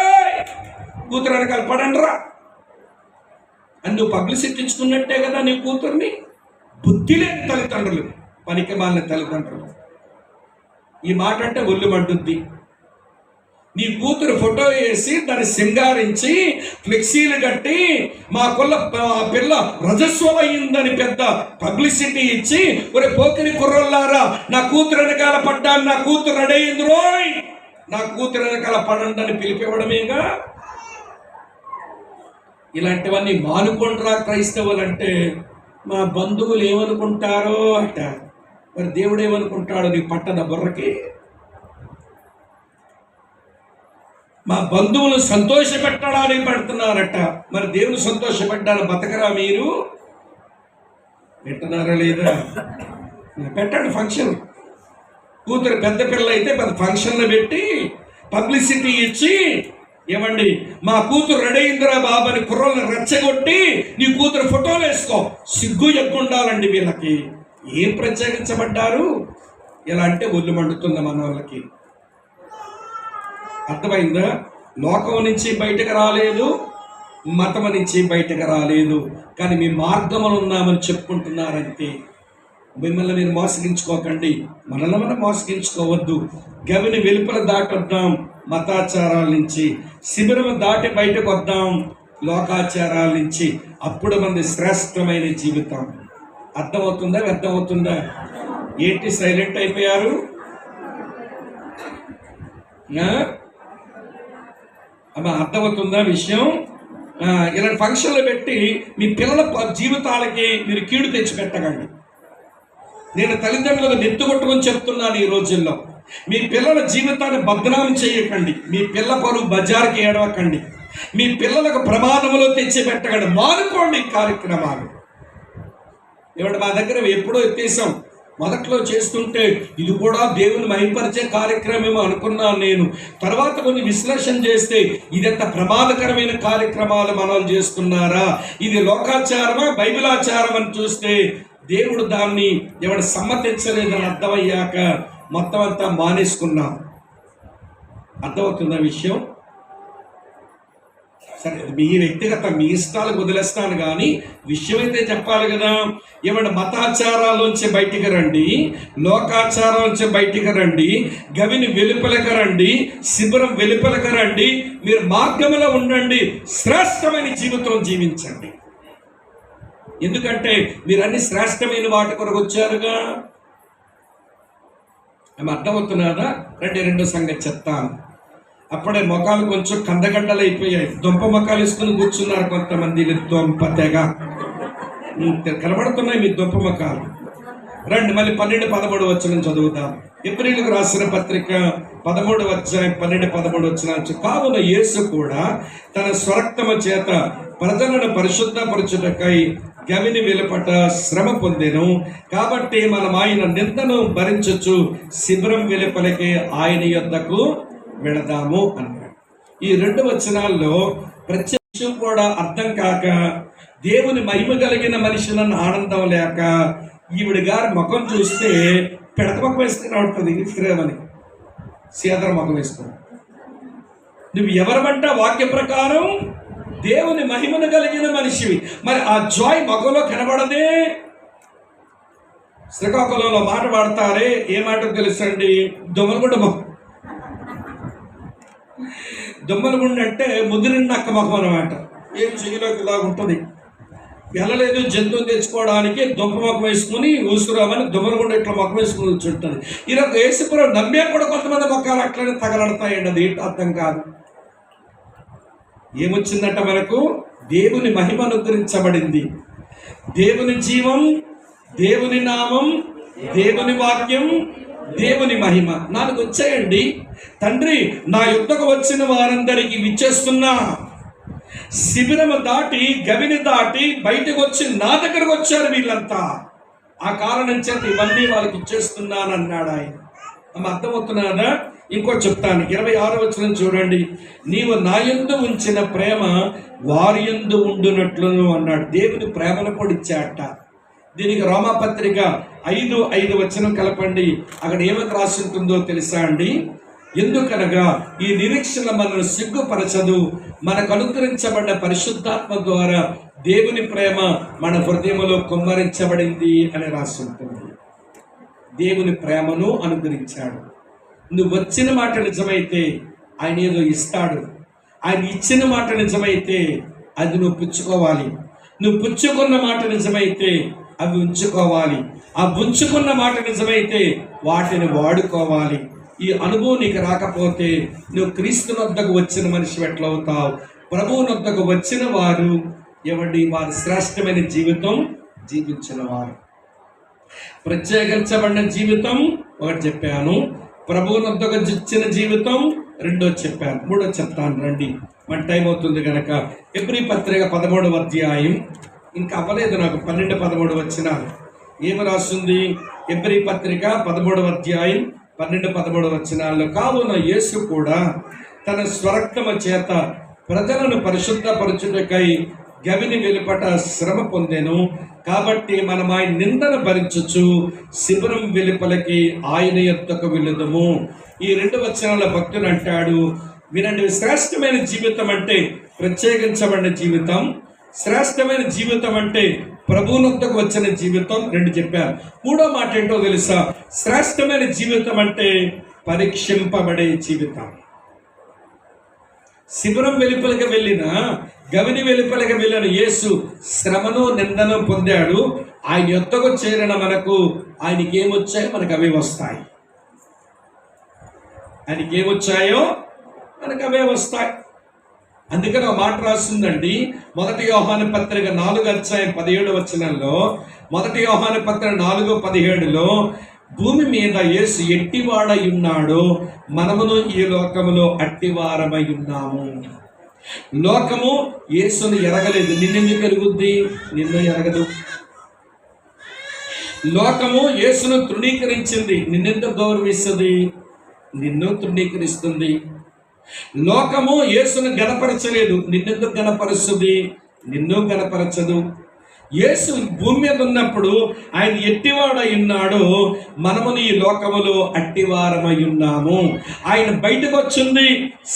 కూతురు వెనకాల పడండి రా అని నువ్వు పబ్లిసిటీ ఇచ్చుకున్నట్టే కదా నీ కూతుర్ని. బుద్ధి లేని తల్లిదండ్రులు, పనికి మాలిన తల్లిదండ్రులు. ఈ మాట అంటే ఒళ్ళు మండుద్ది. నీ కూతురు ఫోటో వేసి దాన్ని సింగారించి ఫ్లెక్సీలు కట్టి మా పిల్ల రజస్వలయ్యిందని పెద్ద పబ్లిసిటీ ఇచ్చి, ఒరే పోకిరి కుర్రోళ్ళారా, నా కూతురు వెనకాల పడ్డాను, నా కూతురు రెడీ అయింది రోయ్, నా కూతురు వెనకాల పడండి అని పిలిపివ్వడమేగా. ఇలాంటివన్నీ మానుకుంటారా క్రైస్తవులు అంటే? మా బంధువులు ఏమనుకుంటారో అట. మరి దేవుడు ఏమనుకుంటాడో నీ పట్టణ బుర్రకి? మా బంధువులు సంతోషపెట్టడానికి పెడుతున్నారట, మరి దేవుని సంతోషపెట్టాలని బతకరా మీరు? పెట్టనారా లేదా? పెట్టండి ఫంక్షన్. కూతురు పెద్ద పిల్ల అయితే పెద్ద ఫంక్షన్లు పెట్టి పబ్లిసిటీ ఇచ్చి, ఏమండి మా కూతురు రెడీ అయిందిరా బాబని కుర్రల్ని రెచ్చగొట్టి నీ కూతురు ఫోటోలు వేసుకో. సిగ్గు ఎక్కుండాలండి వీళ్ళకి. ఏం ప్రత్యేకించబడ్డారు? ఇలా అంటే ఒళ్ళు మండుతుంది మన వాళ్ళకి. అర్థమైందా? లోకం నుంచి బయటకు రాలేదు, మతం నుంచి బయటకు రాలేదు, కానీ మీ మార్గంలో ఉన్నామని చెప్పుకుంటున్నారంతే. మిమ్మల్ని మీరు మోసగించుకోకండి, మనల్ని మనం మోసగించుకోవద్దు. గవిని వెలుపల దాటొద్దాం మతాచారాల నుంచి, శిబిరం దాటి బయటకు వద్దాం లోకాచారాల నుంచి. అప్పుడు మనది శ్రేష్టమైన జీవితం. అర్థమవుతుందా? వ్యర్థమవుతుందా? ఏంటి సైలెంట్ అయిపోయారు? అమ్మా అర్థమవుతుందా విషయం? ఇలాంటి ఫంక్షన్లు పెట్టి మీ పిల్లల జీవితాలకి మీరు కీడు తెచ్చిపెట్టకండి. నేను తల్లిదండ్రులకు నెత్తుకొట్టుకొని చెప్తున్నాను, ఈ రోజుల్లో మీ పిల్లల జీవితాన్ని బద్నామం చేయకండి, మీ పిల్ల పరువు బజార్కి ఏడవకండి, మీ పిల్లలకు ప్రమాదంలో తెచ్చి పెట్టకండి. మానుకోండి కార్యక్రమాలు. ఏమంటే మా దగ్గర ఎప్పుడో ఎత్తేసాం, మొదట్లో చేస్తుంటే ఇది కూడా దేవుని మహింపరిచే కార్యక్రమేమో అనుకున్నాను నేను. తర్వాత కొన్ని విశ్లేషణ చేస్తే ఇదంత ప్రమాదకరమైన కార్యక్రమాలు మనం చేస్తున్నారా, ఇది లోకాచారమా బైబిలాచారం అని చూస్తే దేవుడు దాన్ని ఎవడు సమ్మతించలేదని అర్థమయ్యాక మొత్తం అంతా మానేసుకున్నాం. అర్థమవుతున్న విషయం? సరే, మీ వ్యక్తిగత మీ ఇష్టాలకు వదిలేస్తాను, కానీ విషయం అయితే చెప్పాలి కదా. ఏమంటే మతాచారాల్లోంచి బయటికి రండి, లోకాచారాల్లోంచి బయటికి రండి, గవిని వెలుపలకు రండి, శిబిరం వెలుపలకు రండి, మీరు మార్గంలో ఉండండి, శ్రేష్టమైన జీవితం జీవించండి. ఎందుకంటే మీరు అన్ని శ్రేష్టమైన వాటి కొరకు వచ్చారుగా. ఏమి అర్థమవుతున్నారా? రెండో సంగతి చెప్తాను. అప్పుడే మొఖాలు కొంచెం కందగడ్డలు అయిపోయాయి. దుంప మొఖాలు వేసుకుని కూర్చున్నారు కొంతమంది. దుంప తెగ కనబడుతున్నాయి మీ దుంప మొఖాలు. రండి, మళ్ళీ 12-13 వచనం చదువుతాం. ఎబ్రీయులకు రాసిన పత్రిక 13వ అధ్యాయం 12-13 వచనాలు. కావున యేసు కూడా తన స్వరక్తము చేత ప్రజలను పరిశుద్ధపరచుటకై గవిని వెలుపట శ్రమ పొందెను. కాబట్టి మనం ఆయన నిందను భరించచ్చు శిబిరం వెలుపలికి ఆయన యొద్దకు వెళదాము అన్నాడు. ఈ 2 వచనాల్లో ప్రత్యక్షం కూడా అర్థం కాక, దేవుని మహిమ కలిగిన మనుషులను ఆనందం లేక, ఈవిడ గారి ముఖం చూస్తే పిడక ముఖం వేసుకుని ఉంటుంది. శ్రేమని సీదర ముఖం వేసుకుని, నువ్వు ఎవరమంట? వాక్య ప్రకారం దేవుని మహిమను కలిగిన మనిషివి. మరి ఆ జాయ్ ముఖంలో కనబడదే. శ్రీకాకుళంలో మాట వాడతారే, ఏ మాట తెలుసండి? దొమ్మలగుండ ముఖం. దొమ్మలగుండ అంటే ముదిరిన నక్క ముఖం అన్నమాట. ఏం చెయ్యలోకి ఇలా ఉంటుంది. వెళ్ళలేదు జంతువుని తెచ్చుకోవడానికి దుంప ముఖం వేసుకుని ఊసురామని దొమ్మలగుండ ఇట్లా ముఖం వేసుకుని కూర్చుంటుంది. ఇలా యేసుపురం నమ్మే కూడా కొంతమంది ముఖాలు అట్లనే తగలడతాయండి. అది ఏంటో అర్థం కాదు. ఏమొచ్చిందంట మనకు? దేవుని మహిమ అనుగ్రహించబడింది. దేవుని జీవం, దేవుని నామం, దేవుని వాక్యం, దేవుని మహిమ 4 వచ్చాయండి. తండ్రి, నా యుద్ధకు వచ్చిన వారందరికీ విచ్చేస్తున్నా. శిబిరము దాటి గవిని దాటి బయటకు వచ్చి నా దగ్గరకు వచ్చారు వీళ్ళంతా. ఆ కారణం చేత ఇవన్నీ వాళ్ళకి ఇచ్చేస్తున్నాను అన్నాడు ఆయన. అర్థమవుతున్నారా? ఇంకో చెప్తాను. 26వ వచనం చూడండి. నీవు నా యందు ఉంచిన ప్రేమ వారి యందు ఉండునట్లును అన్నాడు. దేవుని ప్రేమను కూడా ఇచ్చాట. దీనికి రోమాపత్రిక 5:5 వచనం కలపండి. అక్కడ ఏమని రాసి ఉంటుందో తెలుసా అండి? ఎందుకనగా ఈ నిరీక్షణ మనను సిగ్గుపరచదు, మనకు అనుగ్రహించబడిన పరిశుద్ధాత్మ ద్వారా దేవుని ప్రేమ మన హృదయములో కుమ్మరించబడింది అని రాసి ఉంటుంది. దేవుని ప్రేమను అనుగ్రహించాడు. నువ్వు వచ్చిన మాట నిజమైతే ఆయన ఏదో ఇస్తాడు. ఆయన ఇచ్చిన మాట నిజమైతే అది నువ్వు పుచ్చుకోవాలి. నువ్వు పుచ్చుకున్న మాట నిజమైతే అవి ఉంచుకోవాలి. ఆ ఉంచుకున్న మాట నిజమైతే వాటిని వాడుకోవాలి. ఈ అనుభవం నీకు రాకపోతే నువ్వు క్రీస్తు వద్దకు వచ్చిన మనిషి ఎట్లవుతావు? ప్రభువు వద్దకు వచ్చిన వారు ఎవరి వారు శ్రేష్టమైన జీవితం జీవించిన వారు. ప్రత్యేకించబడిన జీవితం ఒకటి చెప్పాను. ప్రభువు వద్దకు ఇచ్చిన జీవితం 2 చెప్పాను. 3 చెప్తాను రండి, మన టైం అవుతుంది కనుక. ఎబ్రీ పత్రిక 13వ అధ్యాయం ఇంకా అవ్వలేదు నాకు. 12-13 వచనాలు ఏమి రాస్తుంది? ఎబ్రీ పత్రిక 13వ అధ్యాయం 12-13 వచనాల్లో, కావున యేసు కూడా తన స్వరక్తము చేత ప్రజలను పరిశుద్ధపరచుటకై గవిని వెలుపట శ్రమ పొందెను. కాబట్టి మనం ఆయన నిందను భరించచ్చు శిబిరం వెలుపలకి ఆయన యొద్దకు వెళుదము. ఈ 2 వచనాల భక్తులు అంటాడు, వినండి, శ్రేష్టమైన జీవితం అంటే ప్రత్యేకించబడిన జీవితం. శ్రేష్టమైన జీవితం అంటే ప్రభువునొద్దకు వచ్చిన జీవితం. 2 చెప్పారు. 3వ మాట ఏంటో తెలుసా? శ్రేష్టమైన జీవితం అంటే పరీక్షింపబడే జీవితం. శిబిరం వెలుపలికి వెళ్ళిన, గవిని వెలుపలికి వెళ్ళిన యేసు శ్రమను నిందను పొందాడు. ఆయన యొద్దకు చేరిన మనకు ఆయనకి ఏమొచ్చాయో మనకు అవే వస్తాయి. ఆయనకి ఏమొచ్చాయో మనకు అవే వస్తాయి. అందుకని ఒక మాట రాస్తుందండి. 1 యోహాను పత్రిక 4:17 వచనంలో, 1 యోహాను పత్రిక 4:17లో, భూమి మీద యేసు ఎట్టివాడై ఉన్నాడో మనమును ఈ లోకములో అట్టివారమై ఉన్నాము. లోకము యేసును ఎరగలేదు. నిన్నెందుకు ఎరుగుద్ది? నిన్ను ఎరగదు. లోకము యేసును తృణీకరించింది. నిన్నెందుకు గౌరవిస్తుంది? నిన్ను తృణీకరిస్తుంది. లోకము యేసును గణపరచలేదు. నిన్నెందుకు గణపరుస్తుంది? నిన్ను గణపరచదు. యేసు భూమి మీద ఉన్నప్పుడు ఆయన ఎట్టివాడై ఉన్నాడో మనమును ఈ లోకములో అట్టివారమై ఉన్నాము. ఆయన బయటకు వచ్చింది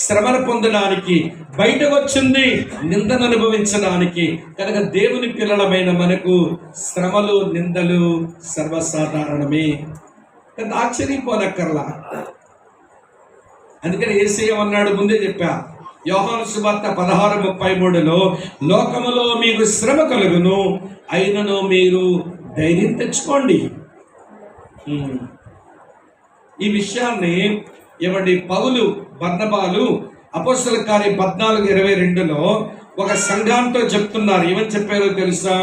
శ్రమను పొందడానికి, బయటకు వచ్చింది నిందను అనుభవించడానికి. కనుక దేవుని పిల్లలమైన మనకు శ్రమలు నిందలు సర్వసాధారణమే. ఆశ్చర్యపోనక్కర్లా. అందుకని యేసయ్య అన్నాడు, ముందే చెప్పా, యోహాను సువార్త 16:33లో లోకములో మీకు శ్రమ కలుగును, అయినను మీరు ధైర్యం తెచ్చుకోండి. ఈ విషయాన్ని ఏమండి పౌలు బర్నబాలు అపోస్తల కార్యం 14:22లో ఒక సంఘంతో చెప్తున్నారు. ఏమని చెప్పారో తెలుసా?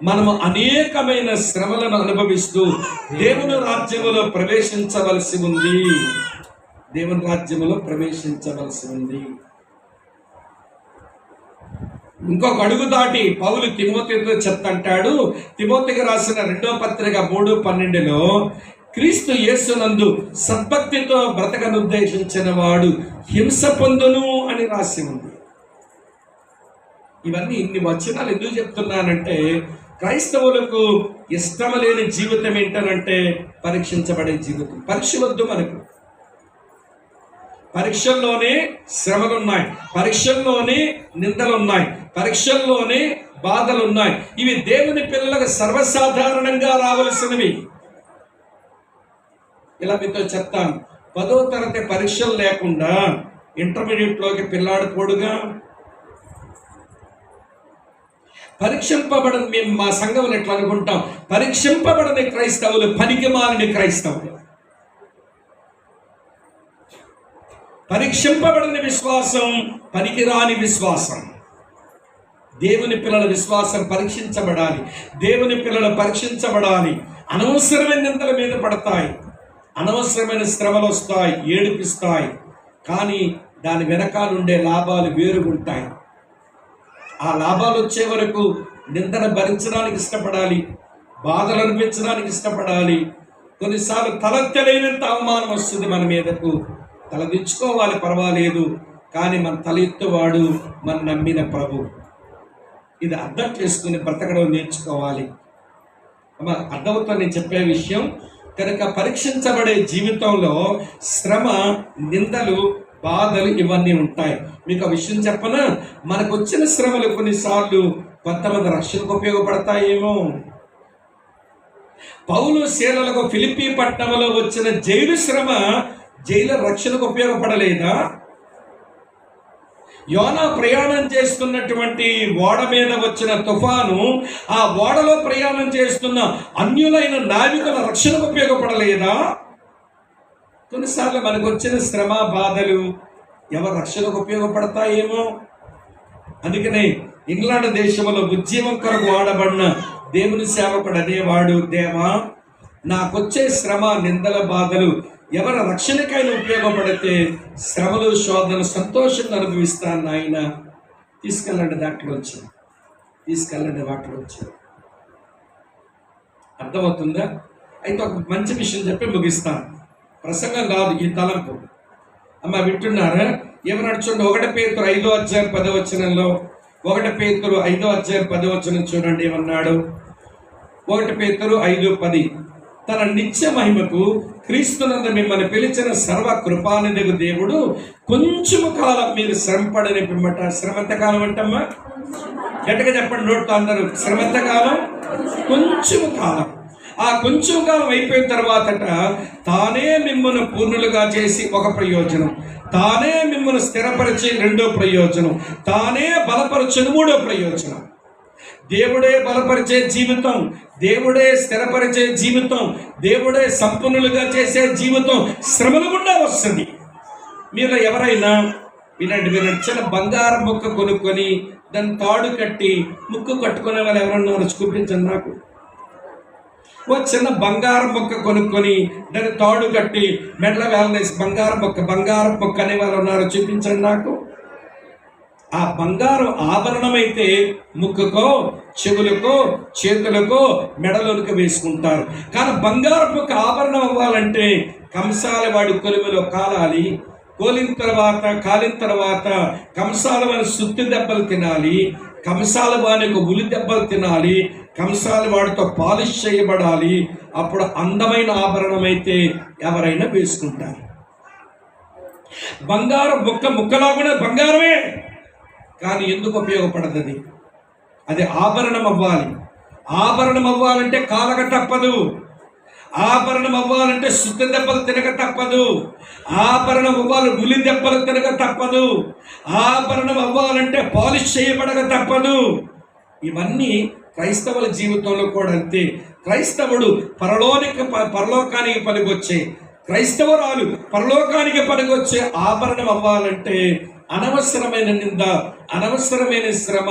మనము అనేకమైన శ్రమలను అనుభవిస్తూ దేవుని రాజ్యములో ప్రవేశించవలసి ఉంది. దేవుని రాజ్యములో ప్రవేశించవలసి ఉంది. ఇంకొక అడుగు దాటి పౌలు తిమోతితో చెప్తంటాడు. తిమోతికి రాసిన 2వ పత్రిక 3:12లో క్రీస్తు యేసునందు సద్భక్తితో బ్రతకనుద్దేశించిన వాడు హింస పొందును అని రాసి ఉంది. ఇవన్నీ ఇన్ని వచనాలు ఎందుకు చెప్తున్నానంటే, క్రైస్తవులకు ఇష్టం లేని జీవితం ఏంటనంటే పరీక్షించబడే జీవితం. పరీక్ష వద్దు మనకు. పరీక్షల్లోనే శ్రమలున్నాయి, పరీక్షల్లోనే నిందలున్నాయి, పరీక్షల్లోనే బాధలున్నాయి. ఇవి దేవుని పిల్లలకు సర్వసాధారణంగా రావలసినవి. ఇలా మీతో చెప్తాను, 10వ తరగతి పరీక్షలు లేకుండా ఇంటర్మీడియట్లోకి పిల్లాడు పోడుగా. పరీక్షింపబడని, మేము మా సంఘంలో ఎట్లా అనుకుంటాం, పరీక్షింపబడని క్రైస్తవులు పనికిమాలిన క్రైస్తవులు. పరీక్షింపబడిన విశ్వాసం పనికిరాని విశ్వాసం. దేవుని పిల్లల విశ్వాసం పరీక్షించబడాలి. దేవుని పిల్లలు పరీక్షించబడాలి. అనవసరమైన నిందల మీద పడతాయి, అనవసరమైన శ్రమలు వస్తాయి, ఏడిపిస్తాయి. కానీ దాని వెనకాలుండే లాభాలు వేరుగుంటాయి. ఆ లాభాలు వచ్చే వరకు నిందన భరించడానికి ఇష్టపడాలి, బాధలు అనిపించడానికి ఇష్టపడాలి. కొన్నిసార్లు తలెత్తలేనంత అవమానం వస్తుంది మన మీదకు. తలదించుకోవాలి, పర్వాలేదు. కానీ మన తలెత్తువాడు మన నమ్మిన ప్రభు. ఇది అర్థం చేసుకుని బ్రతకడం నేర్చుకోవాలి. అర్థమవుతుంది నేను చెప్పే విషయం. కనుక పరీక్షించబడే జీవితంలో శ్రమ, నిందలు, బాధలు ఇవన్నీ ఉంటాయి. మీకు ఆ విషయం చెప్పనా? మనకు వచ్చిన శ్రమలు కొన్నిసార్లు కొంతమంది రక్షణకు ఉపయోగపడతాయేమో. పౌలు శీలలకు ఫిలిప్పీ పట్టణంలో వచ్చిన జైలు శ్రమ జైలు రక్షణకు ఉపయోగపడలేదా? యోనా ప్రయాణం చేస్తున్నటువంటి ఓడ మీద వచ్చిన తుఫాను ఆ ఓడలో ప్రయాణం చేస్తున్న అన్యులైన నావికుల రక్షణకు ఉపయోగపడలేదా? కొన్నిసార్లు మనకు వచ్చిన శ్రమ, బాధలు ఎవరి రక్షణకు ఉపయోగపడతాయేమో. అందుకనే ఇంగ్లాండ్ దేశంలో ఉద్యమం కొరకు వాడబడిన దేవుని సేవకుడు అనేవాడు, దేవా నాకొచ్చే శ్రమ, నిందల, బాధలు ఎవరి రక్షణకైనా ఉపయోగపడితే శ్రమలు, శోధనలు సంతోషంగా అనుభవిస్తాను నాయన. తీసుకెళ్ళండి దాంట్లోంచి, తీసుకెళ్ళండి వాటిలోంచి. అర్థమవుతుందా? అయితే ఒక మంచి విషయం చెప్పి ముగిస్తాను. ప్రసంగం కాదు, ఈ తలంపు. అమ్మ వింటున్నారా? ఏమని అడుచుండి? 1 పేతురు 5:10 1 పేతురు 5:10 చూడండి ఏమన్నాడు. 1 పేతురు 5:10 తన నిత్య మహిమకు క్రీస్తునందు మిమ్మల్ని పిలిచిన సర్వ కృపానిధిగు దేవుడు కొంచెము కాలం మీరు శ్రమపడని పిమ్మట. శ్రమ ఎంత కాలం అంటమ్మా? గట్టిగా చెప్పండి నోటితో అందరూ. శ్రమ ఎంత కాలం? కొంచెము కాలం. ఆ కొంచెం కాలం అయిపోయిన తర్వాతట తానే మిమ్మల్ని పూర్ణులుగా చేసి ఒక ప్రయోజనం, తానే మిమ్మల్ని స్థిరపరిచే 2వ ప్రయోజనం, తానే బలపరచని 3వ ప్రయోజనం. దేవుడే బలపరిచే జీవితం, దేవుడే స్థిరపరిచే జీవితం, దేవుడే సంపన్నులుగా చేసే జీవితం శ్రమల గుండా వస్తుంది. మీరు ఎవరైనా వినండి, చిన్న బంగారం ముక్క కొనుక్కొని దాన్ని తాడు కట్టి ముక్కు కట్టుకునే వాళ్ళు ఎవరన్నా చూపించండి నాకు. ఓ చిన్న బంగారం ముక్క కొనుక్కొని దాన్ని తాడు కట్టి మెడల వేలనేసి బంగారం మొక్క అనే వాళ్ళు ఉన్నారు, చూపించండి నాకు. ఆ బంగారం ఆభరణమైతే ముక్కుకో, చెవులకో, చేతులకో, మెడలోనికి వేసుకుంటారు. కానీ బంగారం ముక్క ఆభరణం అవ్వాలంటే కంసాల వాడి కొలువులో కాలాలి, కాలిన తర్వాత కంసాల వారి సుత్తి దెబ్బలు తినాలి, కంసాల వానికి ఉలి దెబ్బలు తినాలి, కంసాల వాడితో పాలిష్ చేయబడాలి. అప్పుడు అందమైన ఆభరణం అయితే ఎవరైనా వేసుకుంటారు. బంగారం ముక్కలా కూడా బంగారమే, కానీ ఎందుకు ఉపయోగపడదు? అది ఆభరణం అవ్వాలి. ఆభరణం అవ్వాలంటే కాలక తప్పదు. ఆభరణం అవ్వాలంటే సుత్తి దెబ్బలు తినక తప్పదు. ఆభరణం అవ్వాలి, ఉలి దెబ్బలు తినక తప్పదు. ఆభరణం అవ్వాలంటే పాలిష్ చేయబడక తప్పదు. ఇవన్నీ క్రైస్తవుల జీవితంలో కూడా అంతే. క్రైస్తవుడు పరలోకానికి పనికొచ్చే, క్రైస్తవురాలు పరలోకానికి పనికొచ్చే ఆభరణం అవ్వాలంటే అనవసరమైన నింద, అనవసరమైన శ్రమ,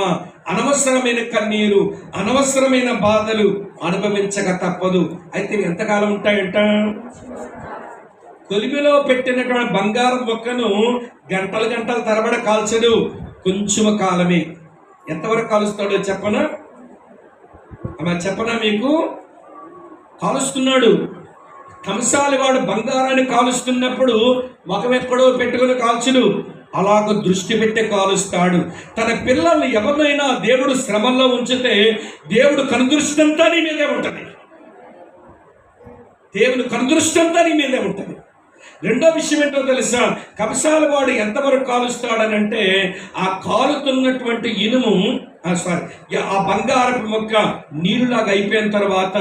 అనవసరమైన కన్నీరు, అనవసరమైన బాధలు అనుభవించక తప్పదు. అయితే ఎంతకాలం ఉంటాయంట? కొలిమిలో పెట్టినటువంటి బంగారం మొక్కను గంటలు తరబడి కాల్చడు, కొంచెం కాలమే. ఎంతవరకు కాలుస్తాడో చెప్పనా? మీకు కాలుస్తున్నాడు. కంసాలి వాడు బంగారాన్ని కాలుస్తున్నప్పుడు ముఖం ఎక్కడో పెట్టుకుని కాల్చుడు, అలాగ దృష్టి పెట్టి కాలుస్తాడు. తన పిల్లల్ని ఎవరినైనా దేవుడు శ్రమల్లో ఉంచితే దేవుడు కనుదృష్టి అంతా నీ మీదే ఉంటుంది. దేవుడు కనుదృష్టి అంతా నీ మీదే ఉంటుంది. రెండో విషయం ఏంటో తెలుసా? కంసాల వాడు ఎంతవరకు కాలుస్తాడనంటే ఆ కాలుతున్నటువంటి ఇనుము ఆ బంగారపు మొక్క నీరులాగా అయిపోయిన తర్వాత,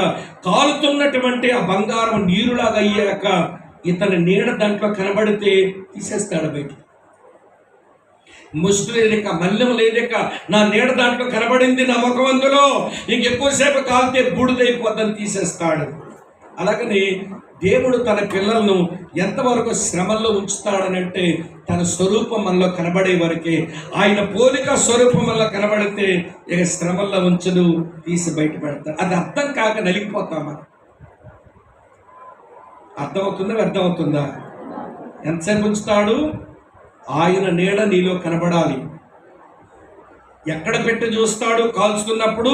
కాలుతున్నటువంటి ఆ బంగారం నీరులాగా అయ్యాక ఇతని నీడ దాంట్లో కనబడితే తీసేస్తాడు బయటికి. ముష్టి లేదక, మల్లెం లేదక, నా నీడ దాంట్లో కనబడింది, నా ముఖం అందులో ఇంకెక్కువసేపు కాలితే బూడిదైపోద్దని తీసేస్తాడు. అలాగని దేవుడు తన పిల్లలను ఎంతవరకు శ్రమల్లో ఉంచుతాడనంటే తన స్వరూపం మనలో కనబడే వరకే. ఆయన పోలిక స్వరూపం మనలో కనబడితే ఇక శ్రమల్లో ఉంచడు, తీసి బయట పెడతాడు. అది అర్థం కాక నలిగిపోతామా? అర్థమవుతుందా? వ్యర్థమవుతుందా? ఎంతసేపు ఉంచుతాడు? ఆయన నీడ నీలో కనబడాలి. ఎక్కడ పెట్టి చూస్తాడు? కాల్చుకున్నప్పుడు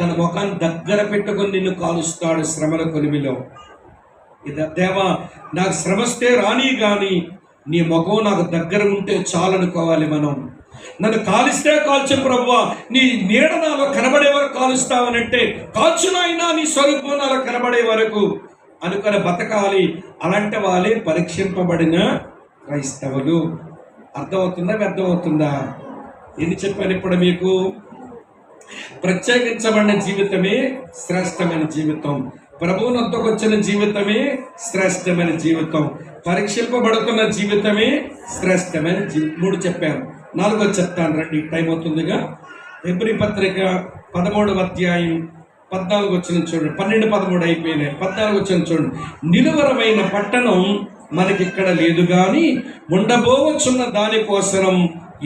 తన ముఖాన్ని దగ్గర పెట్టుకొని నిన్ను కాలుస్తాడు శ్రమల కొలిమిలో. దేవా, నాకు శ్రమస్తే రాని కానీ నీ ముఖం నాకు దగ్గర ఉంటే చాలనుకోవాలి మనం. నన్ను కాలిస్తే కాల్చు ప్రభువా, నీ నీడ నాలో కనబడే వరకు కాలుస్తావనంటే కాల్చునైనా నీ స్వరూపం నాలో కనబడే వరకు అనుకుని బతకాలి. అలాంటి వాళ్ళే పరీక్షింపబడిన క్రైస్తవులు. అర్థమవుతుందా? వ్యర్థమవుతుందా? ఎన్ని చెప్పాను ఇప్పుడు మీకు? ప్రత్యేకించబడిన జీవితమే శ్రేష్టమైన జీవితం. ప్రభువును వద్దకొచ్చిన జీవితమే శ్రేష్టమైన జీవితం. పరీక్షింపబడుతున్న జీవితమే శ్రేష్టమైన జీవితం. 3 చెప్పాను, 4 చెప్తాను రండి, టైం అవుతుందిగా. హెబ్రీ పత్రిక 13వ అధ్యాయం 14 వచ్చిన చూడండి. 12, 13 అయిపోయినాయి. 14 వచ్చిన చూడండి. నిలువరమైన పట్టణం మనకిక్కడ లేదు గాని ఉండబోవచ్చున్న దానికోసం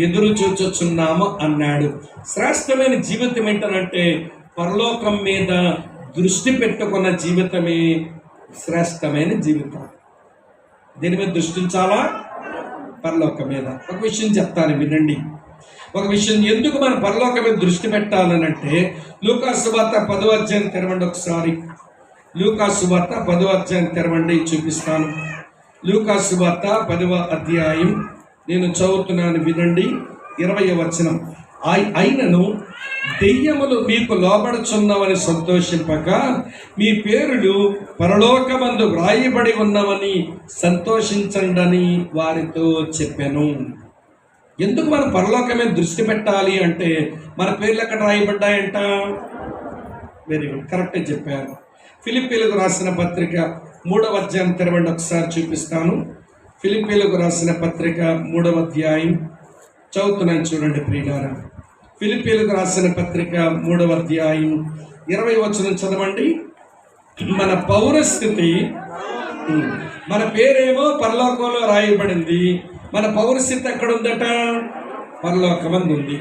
ఎదురు చూచుచున్నాము అన్నాడు. శ్రేష్టమైన జీవితం ఏంటంటే పరలోకం మీద దృష్టి పెట్టుకున్న జీవితమే శ్రేష్టమైన జీవితం. దీని మీద దృష్టించాలా? పరలోకం మీద. ఒక విషయం చెప్తాను, వినండి. ఒక విషయం, ఎందుకు మనం పరలోకం మీద దృష్టి పెట్టాలనంటే లూకాసు వార్త 10వ అధ్యాయం తెరవండి ఒకసారి. లూకాసు వార్త 10వ అధ్యాయం తెరవండి, చూపిస్తాను. లూకాసు వార్త 10వ అధ్యాయం నేను చదువుతున్నాను, వినండి. 20వ వచనం. అయినను దెయ్యములు మీకు లోబడుచున్నవని సంతోషింపక మీ పేరులు పరలోకమందు వ్రాయబడి ఉన్నవని సంతోషించండని వారితో చెప్పాను. ఎందుకు మనం పరలోకమే దృష్టి పెట్టాలి అంటే మన పేర్లు ఎక్కడ రాయబడ్డాయంట? వెరీ గుడ్, కరెక్టే చెప్పారు. ఫిలిప్పీలకు రాసిన పత్రిక 3వ అధ్యాయం తెరవండి ఒకసారి, చూపిస్తాను. ఫిలిప్పీలకు రాసిన పత్రిక 3వ అధ్యాయం చదువుతున్నాను, చూడండి ప్రియులారా. ఫిలిప్పీలకు రాసిన పత్రిక 3వ అధ్యాయం 20వ వచనం చదవండి. మన పౌరస్థితి, మన పేరేమో పరలోకంలో రాయబడింది, మన పౌరస్థితి ఎక్కడ ఉందట? పరలోకమందు ఉంది.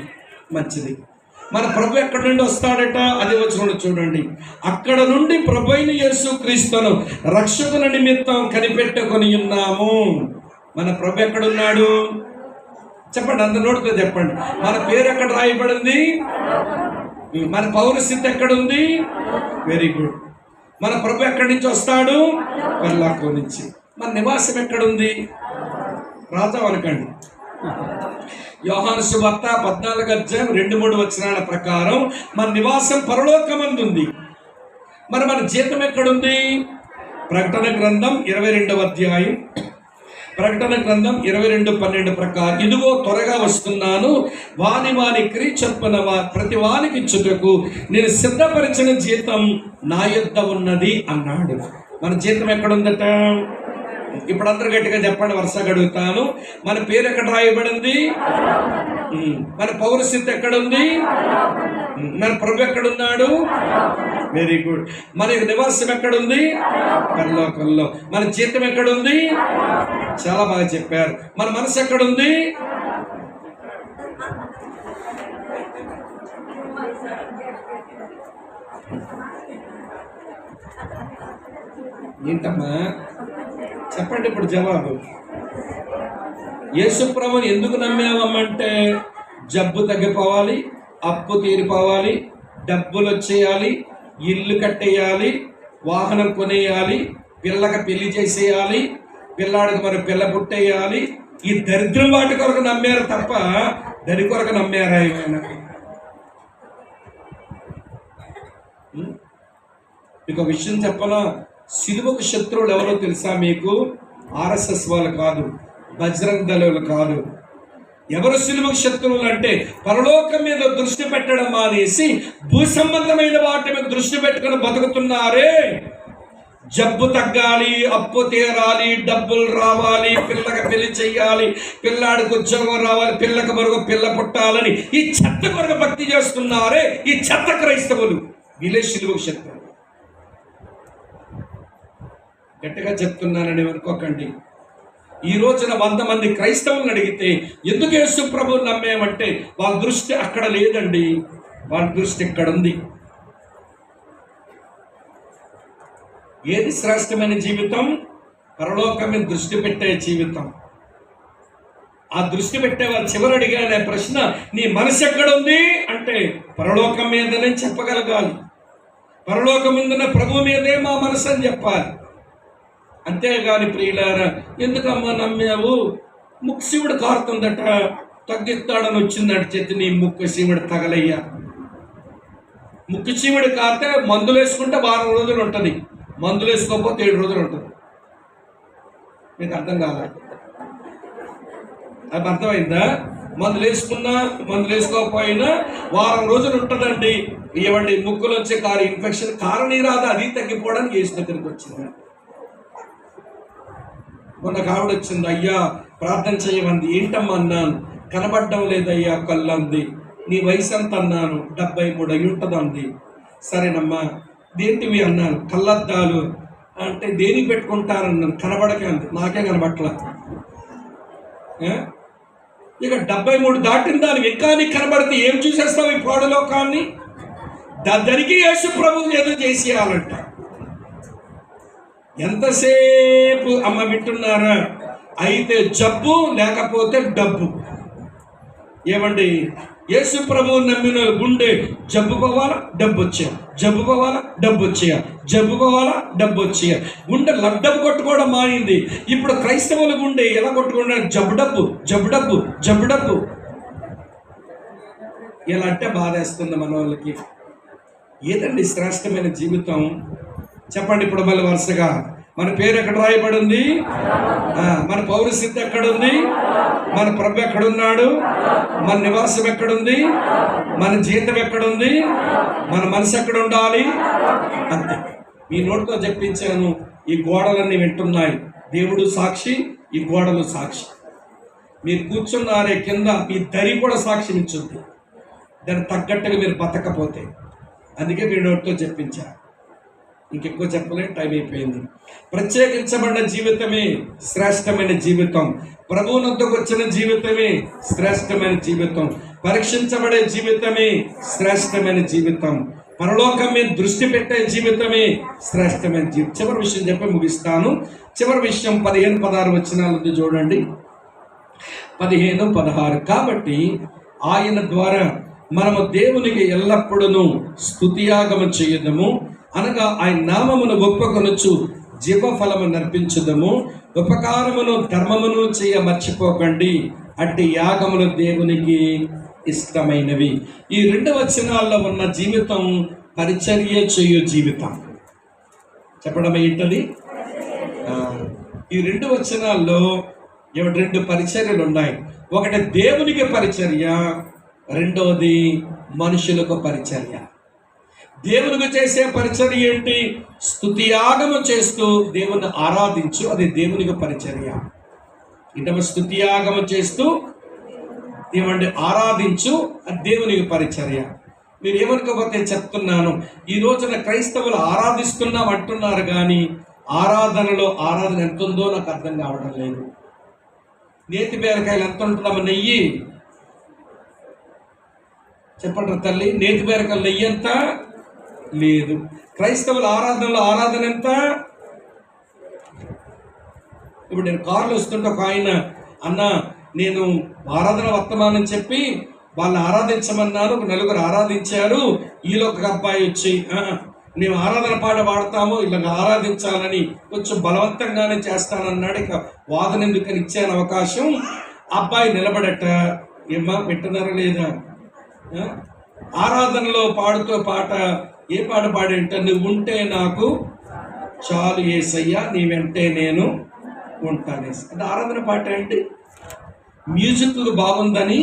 మంచిది. మన ప్రభు ఎక్కడి నుండి వస్తాడట? అది వచనంలో చూడండి. అక్కడ నుండి ప్రభు అయిన యేసుక్రీస్తును రక్షకుల నిమిత్తం కనిపెట్టుకొని ఉన్నాము. మన ప్రభు ఎక్కడున్నాడు? చెప్పండి, అందరి నోటితో చెప్పండి. మన పేరు ఎక్కడ రాయబడింది? మన పౌరస్థితి ఎక్కడుంది? Very good. మన ప్రభు ఎక్కడి నుంచి వస్తాడు? పరలోకం నుంచి. మన నివాసం ఎక్కడుంది? రాజా అనకండి. యోహాను సువార్త 14:2-3 ప్రకారం మన నివాసం పరలోకమందుంది. మరి మన జీతం ఎక్కడుంది? ప్రకటన గ్రంథం 22వ అధ్యాయం, ప్రకటన గ్రంథం 22:12 ప్రకారం, ఇదిగో త్వరగా వస్తున్నాను, వాని క్రియ చొప్పున ప్రతి వానికి ఇచ్చుటకు నేను సిద్ధపరిచిన జీతం నా యొద్ద ఉన్నది అన్నాడు. మన జీతం ఎక్కడుందట? ఇప్పుడు అందరు గట్టిగా చెప్పండి, వరుసగా అడుగుతాను. మన పేరు ఎక్కడ రాయబడింది? మన పౌరస్థితి ఎక్కడుంది? మన ప్రభు ఎక్కడున్నాడు? Very good. మన నివాసం ఎక్కడుంది? పరలోకంలో. మన జీతం ఎక్కడుంది? చాలా బాగా చెప్పారు. మన మనసు ఎక్కడుంది? ఏంటమ్మా చెప్పండి ఇప్పుడు జవాబు. యేసు ప్రభువుని ఎందుకు నమ్మావమ్మంటే జబ్బు తగ్గిపోవాలి, అప్పు తీరిపోవాలి, డబ్బులు వచ్చేయాలి, ఇల్లు కట్టేయాలి, వాహనం కొనేయాలి, పిల్లకి పెళ్లి చేసేయాలి, పిల్లాడికి మరి పిల్ల పుట్టేయాలి. ఈ దరిద్రం వాటి కొరకు నమ్మారు తప్ప దాని కొరకు నమ్మారా ఏమైనా? మీకు విషయం చెప్పనా? సిలువకు శత్రువులు ఎవరో తెలుసా మీకు? ఆర్ఎస్ఎస్ వాళ్ళు కాదు, బజరంగ్ దళాలు కాదు. ఎవరు సిలువకు శత్రువులు అంటే పరలోకం మీద దృష్టి పెట్టడం మానేసి భూ సంబంధమైన వాటి మీద దృష్టి పెట్టుకుని బతుకుతున్నారే. జబ్బు తగ్గాలి, అప్పు తీరాలి, డబ్బులు రావాలి, పిల్లకి పెళ్లి చెయ్యాలి, పిల్లాడికి ఉద్యోగం రావాలి, పిల్లకి మరొక పిల్ల పుట్టాలని ఈ చెత్త కొరకు భక్తి చేస్తున్నారే ఈ చెత్త క్రైస్తవులు. వీళ్ళే సిలువకు శత్రువులు. గట్టిగా చెప్తున్నానని అనుకోకండి. ఈ రోజున 100 మంది క్రైస్తవులను అడిగితే ఎందుకు యేసు ప్రభువుని నమ్మేమంటే వాళ్ళ దృష్టి అక్కడ లేదండి, వాళ్ళ దృష్టి ఇక్కడ ఉంది. ఏది శ్రేష్టమైన జీవితం? పరలోకం మీద దృష్టి పెట్టే జీవితం. ఆ దృష్టి పెట్టే వాళ్ళు చివరి అడిగానే ప్రశ్న, నీ మనసు ఎక్కడుంది అంటే పరలోకం మీదనే చెప్పగలగాలి. పరలోకం ముందున్న ప్రభు మీదే మా మనసు అని చెప్పాలి. అంతేగాని ప్రియులారా, ఎందుకమ్మా నమ్మావు? ముక్కు శివుడు కారుతుందట, తగ్గిస్తాడని వచ్చిందట చేతి, నీ ముక్కు శివుడు తగలయ్యా. ముక్కు శివుడు కారితే మందులు వేసుకుంటే 10 రోజులు ఉంటుంది, మందులు వేసుకోకపోతే 7 రోజులు ఉంటుంది. మీకు అర్థం కాదా? అది అర్థమైందా? మందులు వేసుకున్నా మందులు వేసుకోకపోయినా 10 రోజులు ఉంటుందండి. ఇవ్వండి, ముక్కులోంచి కారు ఇన్ఫెక్షన్ కారణీ రాదు, అది తగ్గిపోవడానికి వేసిన దగ్గరికి వచ్చింది. మొన్న కావిడ వచ్చింది, అయ్యా ప్రార్థన చేయమంది. ఏంటమ్మా అన్నాను. కనబడ్డం లేదయ్యా, కళ్ళు అంది. నీ వయసు ఎంత అన్నాను. 73 అయి ఉంటుంది అంది. సరేనమ్మా దేంటివి అన్నాను. కళ్ళద్దాలు అంటే దేనికి పెట్టుకుంటారన్నాను. కనబడకే అంది. నాకే కనబట్లా. ఇక 73 దాటిన దాన్ని ఇంకా నీకు కనబడితే ఏం చూసేస్తావు ఈ పాడులోకాన్ని? దానికి యేసు ప్రభువు ఏదో చేసేయాలంట. ఎంతసేపు అమ్మ వింటున్నారా? అయితే జబ్బు లేకపోతే డబ్బు. ఏమండి, యేసు ప్రభువు నమ్మిన గుండె జబ్బు పోవాలా, డబ్బు వచ్చేయాలి, జబ్బు పోవాలా, డబ్బు వచ్చేయాలి, జబ్బు పోవాలా, డబ్బు వచ్చేయాలి. గుండె లడ్డబ్బు కొట్టుకోవడం మారింది. ఇప్పుడు క్రైస్తవుల గుండె ఎలా కొట్టుకుంటారు? జబ్బు డబ్బు, జబ్బు డబ్బు, జబ్బు డబ్బు. ఇలా అంటే బాధేస్తుంది మన వాళ్ళకి. ఏదండి శ్రేష్టమైన జీవితం చెప్పండి. ఇప్పుడు మళ్ళీ వరుసగా మన పేరు ఎక్కడ రాయబడింది? మన పౌరస్థితి ఎక్కడుంది? మన ప్రభు ఎక్కడున్నాడు? మన నివాసం ఎక్కడుంది? మన జీతం ఎక్కడుంది? మన మనసు ఎక్కడ ఉండాలి? అంతే. మీ నోటితో చెప్పించాను. ఈ గోడలన్నీ వింటున్నాయి. దేవుడు సాక్షి, ఈ గోడలు సాక్షి. మీరు కూర్చున్నారే కింద, మీ దరి కూడా సాక్ష్యం ఇచ్చుద్ది. దానికి తగ్గట్టుగా మీరు బతకపోతే. అందుకే మీ నోటితో చెప్పించారు. ఇంకెక్కువ చెప్పలేని టైం అయిపోయింది. ప్రత్యేకించబడిన జీవితమే శ్రేష్టమైన జీవితం. ప్రభువునొద్దకు వచ్చిన జీవితమే శ్రేష్టమైన జీవితం. పరీక్షించబడే జీవితమే శ్రేష్టమైన జీవితం. పరలోకం మీద దృష్టి పెట్టే జీవితమే శ్రేష్టమైన జీవితం. చివరి విషయం చెప్పి ముగిస్తాను. చివరి విషయం 15-16 వచనాలు ఉంది చూడండి. 15-16. కాబట్టి ఆయన ద్వారా మనము దేవునికి ఎల్లప్పుడూ స్తుతియాగము చేయదము, అనగా ఆయన నామమును ఒప్పుకొనొచ్చు జీవఫలము నర్పించుదము, ఉపకారమును ధర్మమును చేయ మర్చిపోకండి, అట్టి యాగములు దేవునికి ఇష్టమైనవి. ఈ 2 వచనాల్లో ఉన్న జీవితం పరిచర్య చేయు జీవితం. చెప్పడం ఏంటది? ఈ 2 వచనాల్లో 2 పరిచర్యలు ఉన్నాయి. ఒకటి దేవునికి పరిచర్య, రెండవది మనుషులకు పరిచర్య. దేవునికి చేసే పరిచర్య ఏంటి? స్తుతియాగము చేస్తూ దేవుని ఆరాధించు, అది దేవునికి పరిచర్య. ఇటమ స్తుతియాగము చేస్తూ దేవుని ఆరాధించు, అది దేవునికి పరిచర్య. మీరు ఏమనుకోకపోతే చెప్తున్నాను, ఈ రోజున క్రైస్తవులు ఆరాధిస్తున్నాం అంటున్నారు, కానీ ఆరాధనలో ఆరాధన ఎంత ఉందో నాకు అర్థం కావడం లేదు. నేతి బీరకాయలు ఎంత ఉంటుందమ్మ నెయ్యి? చెప్పండి తల్లి, నేతి బీరకాయలు నెయ్యి ఎంత లేదు. క్రైస్తవుల ఆరాధనలో ఆరాధన ఎంత? ఇప్పుడు నేను కారులో వస్తుంటే ఒక ఆయన, అన్న నేను ఆరాధన వర్తమానం చెప్పి వాళ్ళని ఆరాధించమన్నారు, 4 ఆరాధించారు, ఈలో ఒక అబ్బాయి వచ్చి మేము ఆరాధన పాట పాడతాము, ఇలా ఆరాధించాలని కొంచెం బలవంతంగానే చేస్తానన్నాడు. ఇక వాదన ఎందుకని ఇచ్చాను అవకాశం. అబ్బాయి నిలబడట, ఏమా వింటున్నారా లేదా? ఆరాధనలో పాడుతూ పాట ఏ పాట పాడేంట? నువ్వు ఉంటే నాకు చాలు యేసయ్యా, నీ వెంటే నేను ఉంటానేసి. అది ఆరాధన పాట ఏంటి? మ్యూజిక్ బాగుందని,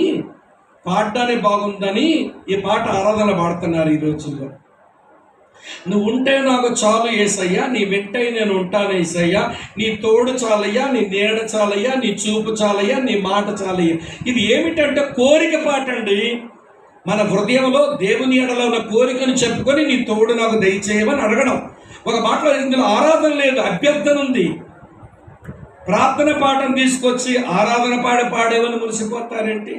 పాడడానికి బాగుందని ఈ పాట ఆరాధన పాడుతున్నారు ఈ రోజుల్లో. నువ్వు ఉంటే నాకు చాలు యేసయ్యా, నీ వెంటే నేను ఉంటాను యేసయ్యా, నీ తోడు చాలయ్యా, నీ నీడ చాలయ్యా, నీ చూపు చాలయ్యా, నీ మాట చాలయ్యా. ఇది ఏమిటంటే కోరిక పాట అండి. మన హృదయంలో దేవుని ఎడలో ఉన్న కోరికను చెప్పుకొని నీ తోడు నాకు దయచేయమని అడగడం. ఒక మాటలో ఇందులో ఆరాధన లేదు, అభ్యర్థన ఉంది. ప్రార్థన పాఠం తీసుకొచ్చి ఆరాధన పాడేవని మురిసిపోతారేంటి?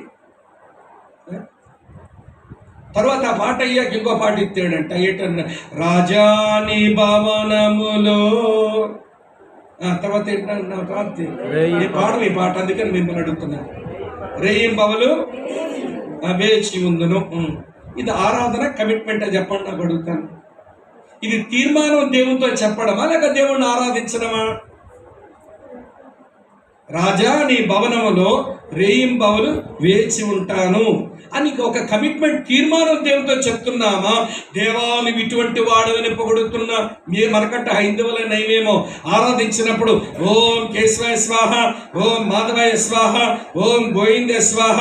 తర్వాత ఆ పాట అయ్యాక ఇంకో పాట ఇస్తాడంట, ఏంటన్నా? రాజాని భవనములో. తర్వాత ఏంటన్నా? పాడము ఈ పాట, అందుకని మిమ్మల్ని అడుగుతున్నాను. రేయింబవలు వేచి ఉందును. ఇది ఆరాధన, కమిట్మెంట్ అని చెప్పండి, నాకు అడుగుతాను. ఇది తీర్మానం దేవునితో చెప్పడమా లేక దేవుణ్ణి ఆరాధించడమా? రాజా నీ భవనములో రేయింబవలు వేచి ఉంటాను అని ఒక కమిట్మెంట్, తీర్మానం దేవునితో చెప్తున్నామా? దేవాలు ఇటువంటి వాడని పొగుడుతున్నా మనకంటే హైందవులే నయమేమో. ఆరాధించినప్పుడు ఓం కేశవాయ స్వాహ, ఓం మాధవాయ స్వాహ, ఓం గోవింద స్వాహ,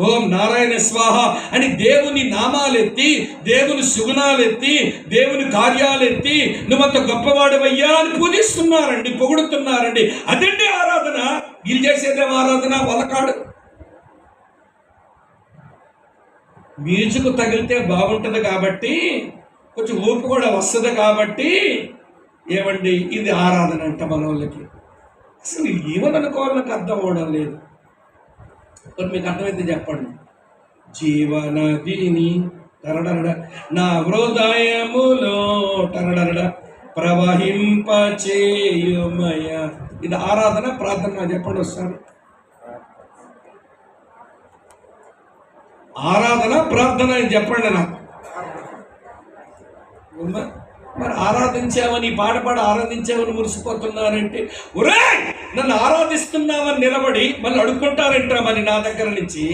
ఓం నారాయణ స్వాహ అని దేవుని నామాలెత్తి, దేవుని సుగుణాలెత్తి, దేవుని కార్యాలెత్తి నువ్వంత గొప్పవాడవయ్యా అని పూజిస్తున్నారండి, పొగుడుతున్నారండి. అదండి ఆరాధన. వీళ్ళు చేసేదేమో ఆరాధన, వలకాడు. మ్యూజిక్ తగిలితే బాగుంటుంది కాబట్టి, కొంచెం ఊపు కూడా వస్తుంది కాబట్టి ఏమండి ఇది ఆరాధన అంట మన వాళ్ళకి. అసలు ఏమనుకోవాలి నాకు అర్థం అవడం లేదు. మరి మీకు అర్థమైతే చెప్పండి. జీవనదిని టరడరడ నా హృదయములో టరడరడ ప్రవహింపచేయుమయ. ఇది ఆరాధన, ప్రార్థన. చెప్పండి వస్తారు. ఆరాధన, ప్రార్థన అని చెప్పండి నాకు. మరి ఆరాధించామని పాట ఆరాధించామని మురిసిపోతున్నారంటే, ఒరే నన్ను ఆరాధిస్తున్నామని నిలబడి మళ్ళీ అడుక్కుంటారంట మరి నా దగ్గర నుంచి.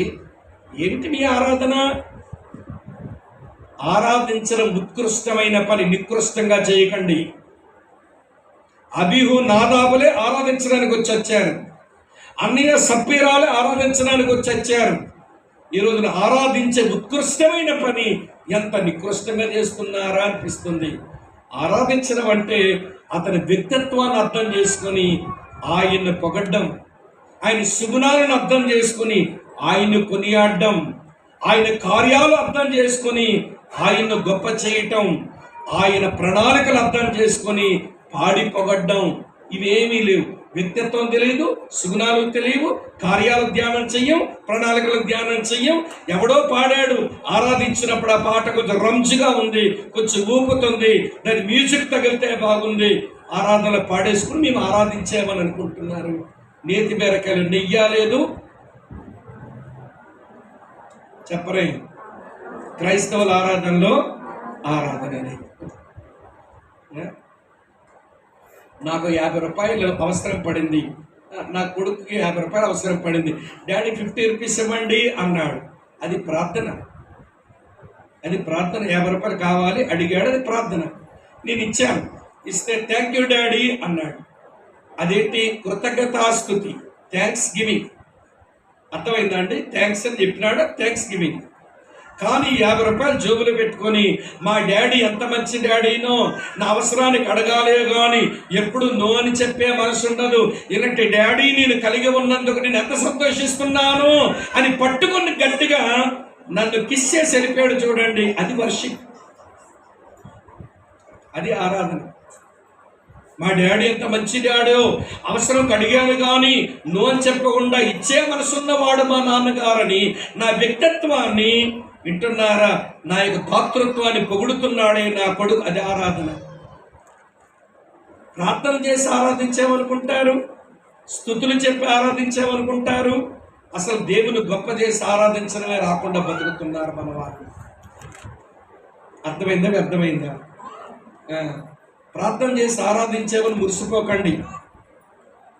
ఏమిటి మీ ఆరాధన? ఆరాధించడం ఉత్కృష్టమైన పని, నికృష్టంగా చేయకండి. అబీహు నాదాబులే ఆరాధించడానికి వచ్చారు, అన్నయ్య సప్పీరాలే ఆరాధించడానికి వచ్చారు. ఈ రోజున ఆరాధించే ఉత్కృష్టమైన పని ఎంత నికృష్టంగా చేస్తున్నారా అనిపిస్తుంది. ఆరాధించడం అంటే అతని వ్యక్తిత్వాన్ని అర్థం చేసుకొని ఆయన్ని పొగడ్డం, ఆయన సుగుణాలను అర్థం చేసుకొని ఆయన్ని కొనియాడడం, ఆయన కార్యాలు అర్థం చేసుకొని ఆయన్ను గొప్ప చేయటం, ఆయన ప్రణాళికలు అర్థం చేసుకొని పాడి పొగడ్డం. ఇవేమీ లేవు. వ్యక్తిత్వం తెలియదు, సుగుణాలు తెలియవు, కార్యాలు ధ్యానం చెయ్యం, ప్రణాళికలు ధ్యానం చెయ్యం. ఎవడో పాడాడు, ఆరాధించినప్పుడు ఆ పాట కొంచెం రంజుగా ఉంది, కొంచెం ఊపుతుంది, దాని మ్యూజిక్ తగిలితే బాగుంది, ఆరాధనలు పాడేసుకుని మేము ఆరాధించామని అనుకుంటున్నారు. నేతి బీరకాయలు నెయ్యలేదు చెప్పరే. క్రైస్తవుల ఆరాధనలో ఆరాధన నాకు 50 రూపాయలు అవసరం పడింది, నా కొడుకుకి 50 రూపాయలు అవసరం పడింది, డాడీ 50 రూపీస్ ఇవ్వండి అన్నాడు. అది ప్రార్థన. అది ప్రార్థన. 50 రూపాయలు కావాలి అడిగాడు, అది ప్రార్థన. నేను ఇచ్చాను. ఇస్తే థ్యాంక్ యూ డాడీ అన్నాడు. అదేంటి? కృతజ్ఞతాస్తుతి, థ్యాంక్స్ గివింగ్. అర్థమైందా అండి? థ్యాంక్స్ అని చెప్పినాడు, థ్యాంక్స్ గివింగ్. కానీ 50 రూపాయలు జోబులు పెట్టుకొని మా డాడీ ఎంత మంచి డాడీనో, నా అవసరానికి అడగాలే కానీ ఎప్పుడు నో అని చెప్పే మనసు ఉండదు. ఇలాంటి డాడీ నేను కలిగి ఉన్నందుకు నేను ఎంత సంతోషిస్తున్నాను అని పట్టుకుని గట్టిగా నన్ను కిస్ చేసి వెళ్ళిపోయాడు చూడండి, అది వర్షిప్, అది ఆరాధన. మా డాడీ ఎంత మంచి డాడో, అవసరం అడిగాను కానీ నో అని చెప్పకుండా ఇచ్చే మనసున్నవాడు మా నాన్నగారని నా వ్యక్తిత్వాన్ని వింటున్నారా, నా యొక్క దాతృత్వాన్ని పొగుడుతున్నాడే నా కొడుకు, అది ఆరాధన. ప్రార్థన చేసి ఆరాధించామనుకుంటారు, స్తుతులు చెప్పి ఆరాధించామనుకుంటారు, అసలు దేవుని గొప్ప చేసి ఆరాధించడమే రాకుండా బతుకుతున్నారు మన వాళ్ళు. అర్థమైందా? అర్థమైందా? ప్రార్థన చేసి ఆరాధించేవని మురిసిపోకండి.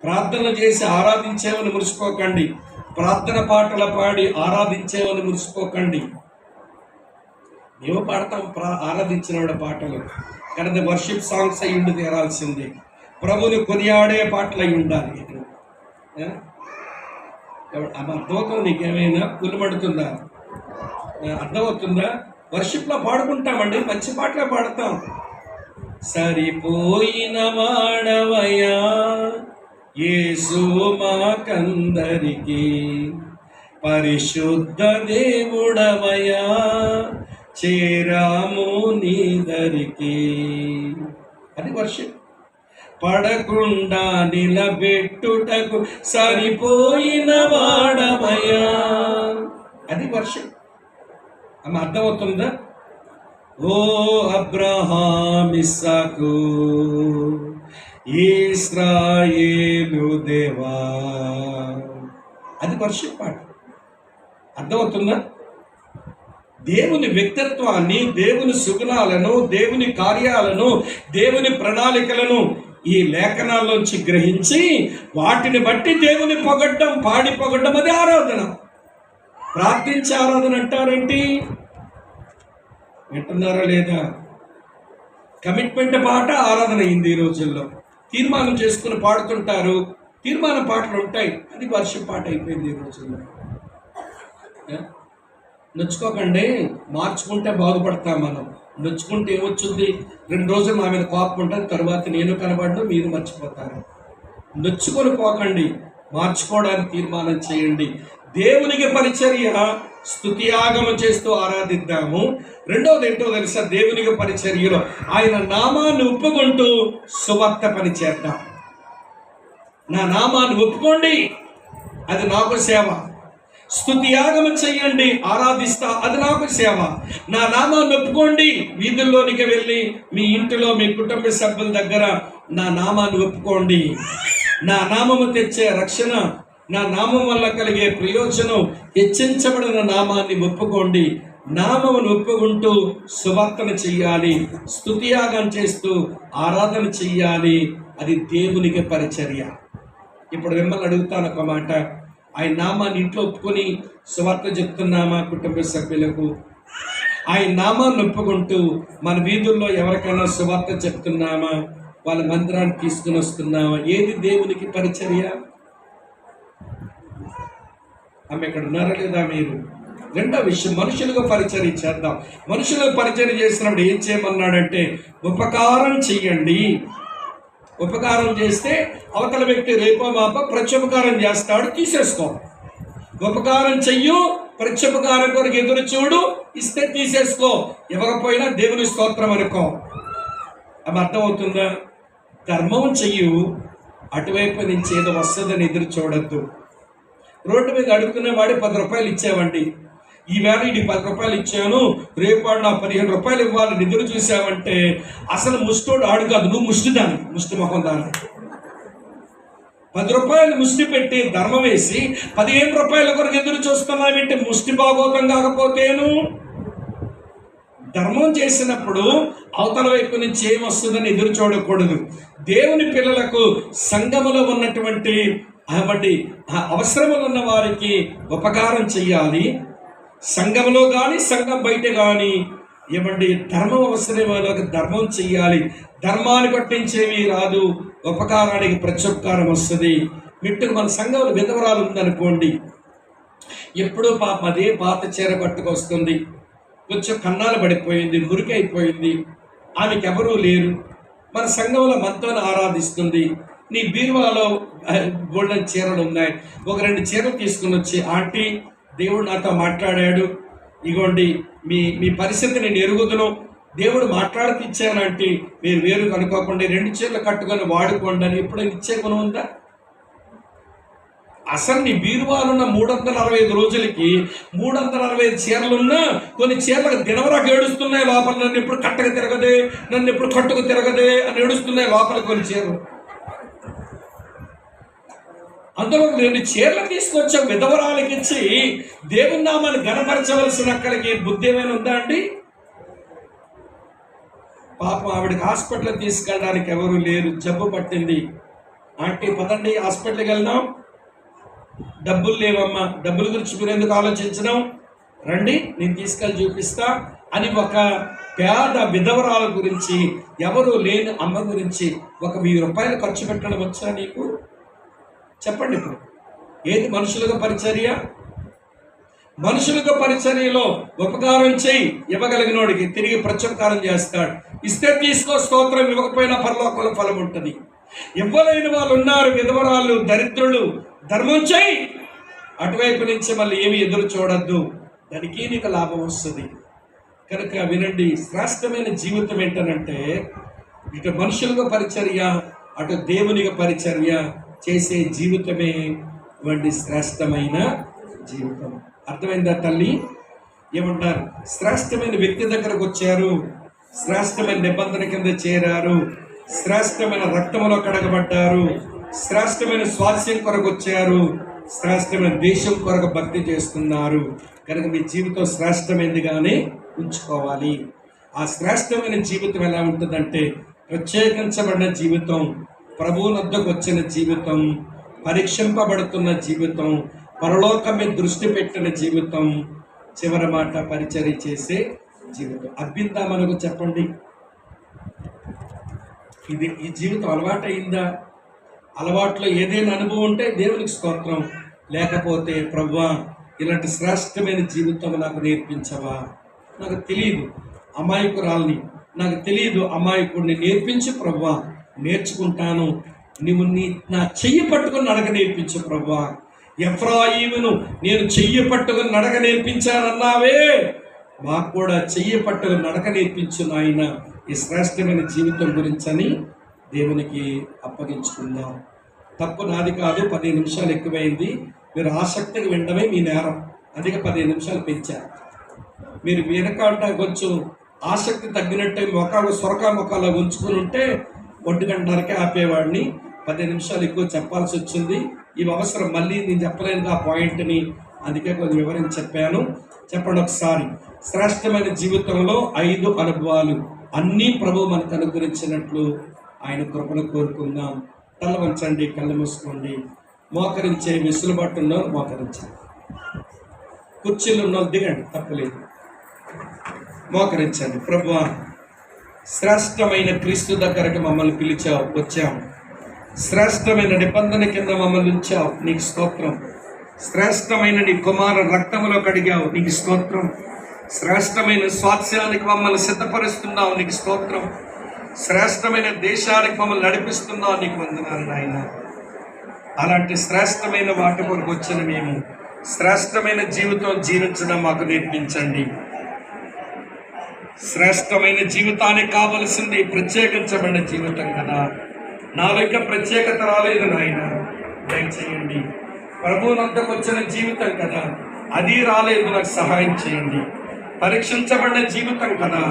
ప్రార్థనలు చేసి ఆరాధించేవని మురిసిపోకండి. ప్రార్థన పాటలు పాడి ఆరాధించేవని మురిసిపోకండి. మేము పాడతాం ఆరాధించిన పాటలు, కానీ అది వర్షిప్ సాంగ్స్ అయి ఉండి తీరాల్సిందే. ప్రభుని కొనియాడే పాటలు అయి ఉండాలి. అర్థమవుతుంది? నీకేమైనా పులుమడుతుందా? అర్థమవుతుందా? వర్షిప్లో పాడుకుంటామండి, మంచి పాటలే పాడతాం. సరిపోయిన వాడవయ్యా యేసు మాకందరికి, పరిశుద్ధ దేవుడవయ్యా చేరాము నీదరికి, అది వర్షిప్. పడకుండా నిలబెట్టుటకు సరిపోయిన వాడవయ్యా, అది వర్షిప్. అమ్మ అర్థమవుతుందా? ఓ అబ్రహాం, ఇస్సాకు, ఇశ్రాయేలు దేవా, అది వర్షిప్ పాట. అర్థమవుతుందా? దేవుని వ్యక్తిత్వాన్ని, దేవుని సుగుణాలను, దేవుని కార్యాలను, దేవుని ప్రణాళికలను ఈ లేఖనాల్లోంచి గ్రహించి వాటిని బట్టి దేవుని పొగడ్డం, పాడి పొగడ్డం, అది ఆరాధన. ప్రార్థించే ఆరాధన అంటారేంటి? వింటున్నారా లేదా? కమిట్మెంట్ పాట ఆరాధన అయింది ఈ రోజుల్లో. తీర్మానం చేసుకుని పాడుతుంటారు, తీర్మాన పాటలు ఉంటాయి, అది వర్షిప్ పాట అయిపోయింది ఈ రోజుల్లో. నొచ్చుకోకండి, మార్చుకుంటే బాగుపడతాం మనం. నొచ్చుకుంటే ఏమొచ్చుంది? 2 రోజులు నా మీద కోపం ఉంటుంది, తర్వాత నేను కనబడను, మీరు మర్చిపోతారు. నొచ్చుకొని పోకండి, మార్చుకోవడానికి తీర్మానం చేయండి. దేవునికి పరిచర్య, స్తుతియాగము చేస్తూ ఆరాధిద్దాము. రెండోది ఏంటో తెలుసా? దేవునికి పరిచర్యలో ఆయన నామాన్ని ఒప్పుకుంటూ సువార్త పని చేద్దాం. నా నామాన్ని ఒప్పుకోండి, అది నాకు సేవ. స్తుతియాగము చెయ్యండి, ఆరాధిస్తా, అది నాకు సేవ. నా నామాన్ని ఒప్పుకోండి, వీధుల్లోనికి వెళ్ళి మీ ఇంటిలో మీ కుటుంబ సభ్యుల దగ్గర నా నామాన్ని ఒప్పుకోండి. నా నామము తెచ్చే రక్షణ, నా నామం వల్ల కలిగే ప్రయోజనం, హెచ్చించబడిన నామాన్ని ఒప్పుకోండి. నామమును ఒప్పుకుంటూ సువార్తన చెయ్యాలి, స్తుతియాగం చేస్తూ ఆరాధన చెయ్యాలి, అది దేవునికి పరిచర్య. ఇప్పుడు మిమ్మల్ని అడుగుతాను ఒక మాట, ఆయన నామాన్ని ఇంట్లో ఒప్పుకొని సువార్త చెప్తున్నామా కుటుంబ సభ్యులకు? ఆయన నామాన్ని ఒప్పుకుంటూ మన వీధుల్లో ఎవరికైనా సువార్త చెప్తున్నామా? వాళ్ళ మందిరాన్ని తీసుకుని వస్తున్నామా? ఏది దేవునికి పరిచర్య? ఆమె ఇక్కడ ఉన్నారా లేదా మీరు? రెండో విషయం, మనుషులుగా పరిచర్య చేద్దాం. మనుషులకు పరిచర్య చేసినప్పుడు ఏం చేయమన్నాడంటే, ఉపకారం చెయ్యండి. ఉపకారం చేస్తే అవతల వ్యక్తి రేపో మాపో ప్రత్యుపకారం చేస్తాడు, తీసేసుకో. ఉపకారం చెయ్యు, ప్రత్యుపకారం కొరకు ఎదురు చూడు, ఇస్తే తీసేసుకో, ఇవ్వకపోయినా దేవుని స్తోత్రం అనుకో. అవి అర్థమవుతుందా? ధర్మం చెయ్యు, అటువైపు నుంచి ఏదో వస్తుందని ఎదురు చూడద్దు. రోడ్డు మీద అడుగుతున్న వాడి 10 రూపాయలు ఇచ్చావండి, ఈవేళ ఇది 10 రూపాయలు ఇచ్చాను, రేపు నా 15 రూపాయలు ఇవ్వాలని ఎదురు చూసావంటే అసలు ముష్టోడు ఆడు కాదు, నువ్వు ముష్టిదాన్ని, ముష్టి మొహం దాన్ని. 10 రూపాయలు ముష్టి పెట్టి ధర్మం వేసి 15 రూపాయల కొరకు ఎదురు చూస్తున్నావంటే ముష్టి భాగోతం కాకపోతేను. ధర్మం చేసినప్పుడు అవతల వైపు నుంచి ఏమొస్తుందని ఎదురు చూడకూడదు. దేవుని పిల్లలకు సంఘములో ఉన్నటువంటి అవసరములు ఉన్న వారికి ఉపకారం చెయ్యాలి. సంఘంలో కానీ సంఘం బయట కానీ ధర్మం అవసరం వాళ్ళకి ధర్మం చెయ్యాలి. ధర్మాన్ని పట్టించేవి రాదు, ఉపకారానికి ప్రత్యుపకారం వస్తుంది. మిట్టుకు మన సంఘంలో విధవరాలు ఉందనుకోండి, ఎప్పుడూ పాప అదే పాత చీర కట్టుకొస్తుంది, కొంచెం కన్నాలు పడిపోయింది, మురికి అయిపోయింది, ఆమెకి ఎవరూ లేరు. మన సంఘంలో మనతో ఆరాధిస్తుంది. నీ బీరువాలో గోల్డెన్ చీరలు ఉన్నాయి, ఒక 2 చీరలు తీసుకుని వచ్చి, ఆంటీ దేవుడు నాతో మాట్లాడాడు, ఇగోండి మీ పరిస్థితి నేను ఎరుగుదును, దేవుడు మాట్లాడిపిచ్చానంటే మీరు వేరు కనుక్కోకుండా 2 చీరలు కట్టుకొని వాడుకోండి అని ఎప్పుడైనా ఇచ్చే గుణం ఉందా? అసలు నీ బీరువాలున్న 365 రోజులకి 365 చీరలున్నా కొన్ని చీరలకు దినవరాకు ఏడుస్తున్నాయి లోపల. నన్ను ఎప్పుడు కట్టకు తిరగదే, నన్ను ఎప్పుడు కట్టుకు తిరగదే అని ఏడుస్తున్నాయి లోపల కొన్ని చీరలు. అందులో 2 చీరలు తీసుకొచ్చే విధవరాలకి ఇచ్చి దేవుని నామాన్ని ఘనపరచవలసిన అక్కడికి బుద్ధి ఏమైనా ఉందా అండి? పాపం ఆవిడకి హాస్పిటల్ తీసుకెళ్ళడానికి ఎవరు లేరు, జబ్బు పట్టింది. ఆంటీ పదండి హాస్పిటల్కి వెళ్దాం. డబ్బులు లేవమ్మా, డబ్బుల గురించి మీరు ఎందుకు ఆలోచించడం, రండి నేను తీసుకెళ్ళి చూపిస్తా అని ఒక పేద విధవరాల గురించి, ఎవరు లేని అమ్మ గురించి ఒక 1000 రూపాయలు ఖర్చు పెట్టడం వచ్చా నీకు? చెప్పండి. ఇప్పుడు ఏది మనుషులుగా పరిచర్య? మనుషులుగా పరిచర్యలో ఉపకారం చేయి, ఇవ్వగలిగినోడికి తిరిగి ప్రత్యుపకారం చేస్తాడు. ఇస్తే తీసుకో స్తోత్రం, ఇవ్వకపోయినా పరలోకంలో ఫలం ఉంటుంది. ఇవ్వలేని వాళ్ళు ఉన్నారు, విధవరాలు, దరిద్రులు. ధర్మం చేయి, అటువైపు నుంచి మళ్ళీ ఏమి ఎదురు చూడద్దు, దానికి నీకు లాభం వస్తుంది. కనుక వినండి, శ్రేష్టమైన జీవితం ఏంటనంటే ఇటు మనుషులుగా పరిచర్య, అటు దేవునిగా పరిచర్య చేసే జీవితమే శ్రేష్టమైన జీవితం. అర్థమైందా తల్లి? ఏమంటారు? శ్రేష్టమైన వ్యక్తి దగ్గరకు వచ్చారు, శ్రేష్టమైన నిబంధన కింద చేరారు, శ్రేష్టమైన రక్తములో కడగబడ్డారు, శ్రేష్టమైన స్వాస్యం కొరకు వచ్చారు, శ్రేష్టమైన దేశం కొరకు భక్తి చేస్తున్నారు. కనుక మీ జీవితం శ్రేష్టమైనదిగానే ఉంచుకోవాలి. ఆ శ్రేష్టమైన జీవితం ఎలా ఉంటుందంటే ప్రత్యేకించబడిన జీవితం, ప్రభువు వద్దకు వచ్చిన జీవితం, పరీక్షింపబడుతున్న జీవితం, పరలోకం మీద దృష్టి పెట్టిన జీవితం, చివరి మాట పరిచర్య చేసే జీవితం. అబ్బిందా మనకు? చెప్పండి. ఈ జీవితం అలవాటు అయిందా? అలవాట్లో ఏదైనా అనుభవం ఉంటే దేవునికి స్తోత్రం, లేకపోతే ప్రభువా ఇలాంటి శ్రేష్టమైన జీవితం నాకు నేర్పించవా, నాకు తెలియదు అమాయకురాల్ని, నాకు తెలియదు అమాయకుడిని, నేర్పించు ప్రభువా, నేర్చుకుంటాను. నువ్వు నా చెయ్యి పట్టుకుని నడక నేర్పించు ప్రభువా. ఎఫ్రాయిమును నేను చెయ్యి పట్టుకుని నడక నేర్పించానన్నావే, మాకు కూడా చెయ్యి పట్టుకుని నడక నేర్పించు నాయన, ఈ శ్రేష్టమైన జీవితం గురించని దేవునికి అప్పగించుకుందాం. తప్పు నాది కాదు, 15 నిమిషాలు ఎక్కువైంది. మీరు ఆసక్తిగా వినడమే మీ నేరం, అందుకే 15 నిమిషాలు పెంచారు. మీరు వెనకాట కొంచెం ఆసక్తి తగ్గినట్టే సొరకా మొక్కలో ఉంచుకుని ఉంటే 1:30కే ఆపేవాడిని. 15 నిమిషాలు ఎక్కువ చెప్పాల్సి వచ్చింది. ఇవి అవసరం, మళ్ళీ నేను చెప్పలేను ఆ పాయింట్ని, అందుకే కొంచెం వివరించి చెప్పాను. చెప్పండి ఒకసారి. శ్రేష్టమైన జీవితంలో 5 అనుభవాలు, అన్నీ ప్రభు మనకు అనుగ్రహించినట్లు ఆయన కృపను కోరుకుందాం. తల వంచండి, కళ్ళు మూసుకోండి. మోకరించే వెసులుబాటు ఉన్న మోకరించండి, కుర్చీలు ఉన్న దిగండి, తప్పలేదు. మోకరించండి. ప్రభువా, శ్రేష్టమైన క్రీస్తు దగ్గరకు మమ్మల్ని పిలిచావు, వచ్చాము. శ్రేష్టమైన నిబంధన కింద మమ్మల్ని ఉంచావు, నీకు స్తోత్రం. శ్రేష్టమైన నీ కుమార రక్తములో కడిగావు, నీకు స్తోత్రం. శ్రేష్టమైన స్వాస్యానికి మమ్మల్ని సిద్ధపరుస్తున్నావు, నీకు స్తోత్రం. శ్రేష్టమైన దేశానికి మమ్మల్ని నడిపిస్తున్నావు, నీకు వందనాలు నాయన. అలాంటి శ్రేష్టమైన వాటి కొరకు వచ్చిన మేము శ్రేష్టమైన జీవితం జీవించడం మాకు నేర్పించండి. శ్రేష్టమైన జీవితానికి కావలసింది ప్రత్యేకించబడిన జీవితం కదా. నాలో ఇంకా ప్రత్యేకత రాలేదు నాయన, దయచేయండి. ప్రభువునంతకు వచ్చిన జీవితం కదా, అది రాలేదు, నాకు సహాయం చేయండి. పరీక్షించబడిన జీవితం కదా,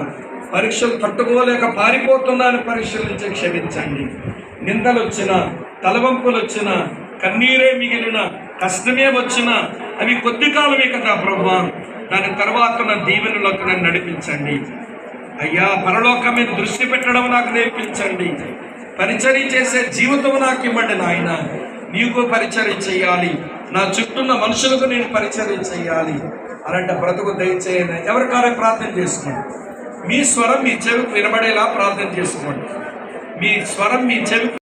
పరీక్షలు తట్టుకోలేక పారిపోతున్నాను, పరీక్షల నుంచి క్షమించండి. నిందలు వచ్చినా, తలవంపులు వచ్చినా, కన్నీరే మిగిలిన, కష్టమే వచ్చినా అవి కొద్ది కాలమే కదా ప్రభువా. దాని తర్వాత నా దీవెనలోకి నన్ను నడిపించండి. అయ్యా పరలోకం మీద దృష్టి పెట్టడం నాకు నేర్పించండి. పరిచర్య చేసే జీవితం నాకు ఇవ్వండి నాయన. నీకు పరిచర్య చేయాలి, నా చుట్టూన్న మనుషులకు నేను పరిచర్య చేయాలి అలాంటి బ్రతుకు దయచేయండి. ఎవరికారే ప్రార్థన చేసుకోండి. మీ స్వరం మీ చెవికి వినబడేలా ప్రార్థన చేసుకోండి. మీ స్వరం మీ చెవికి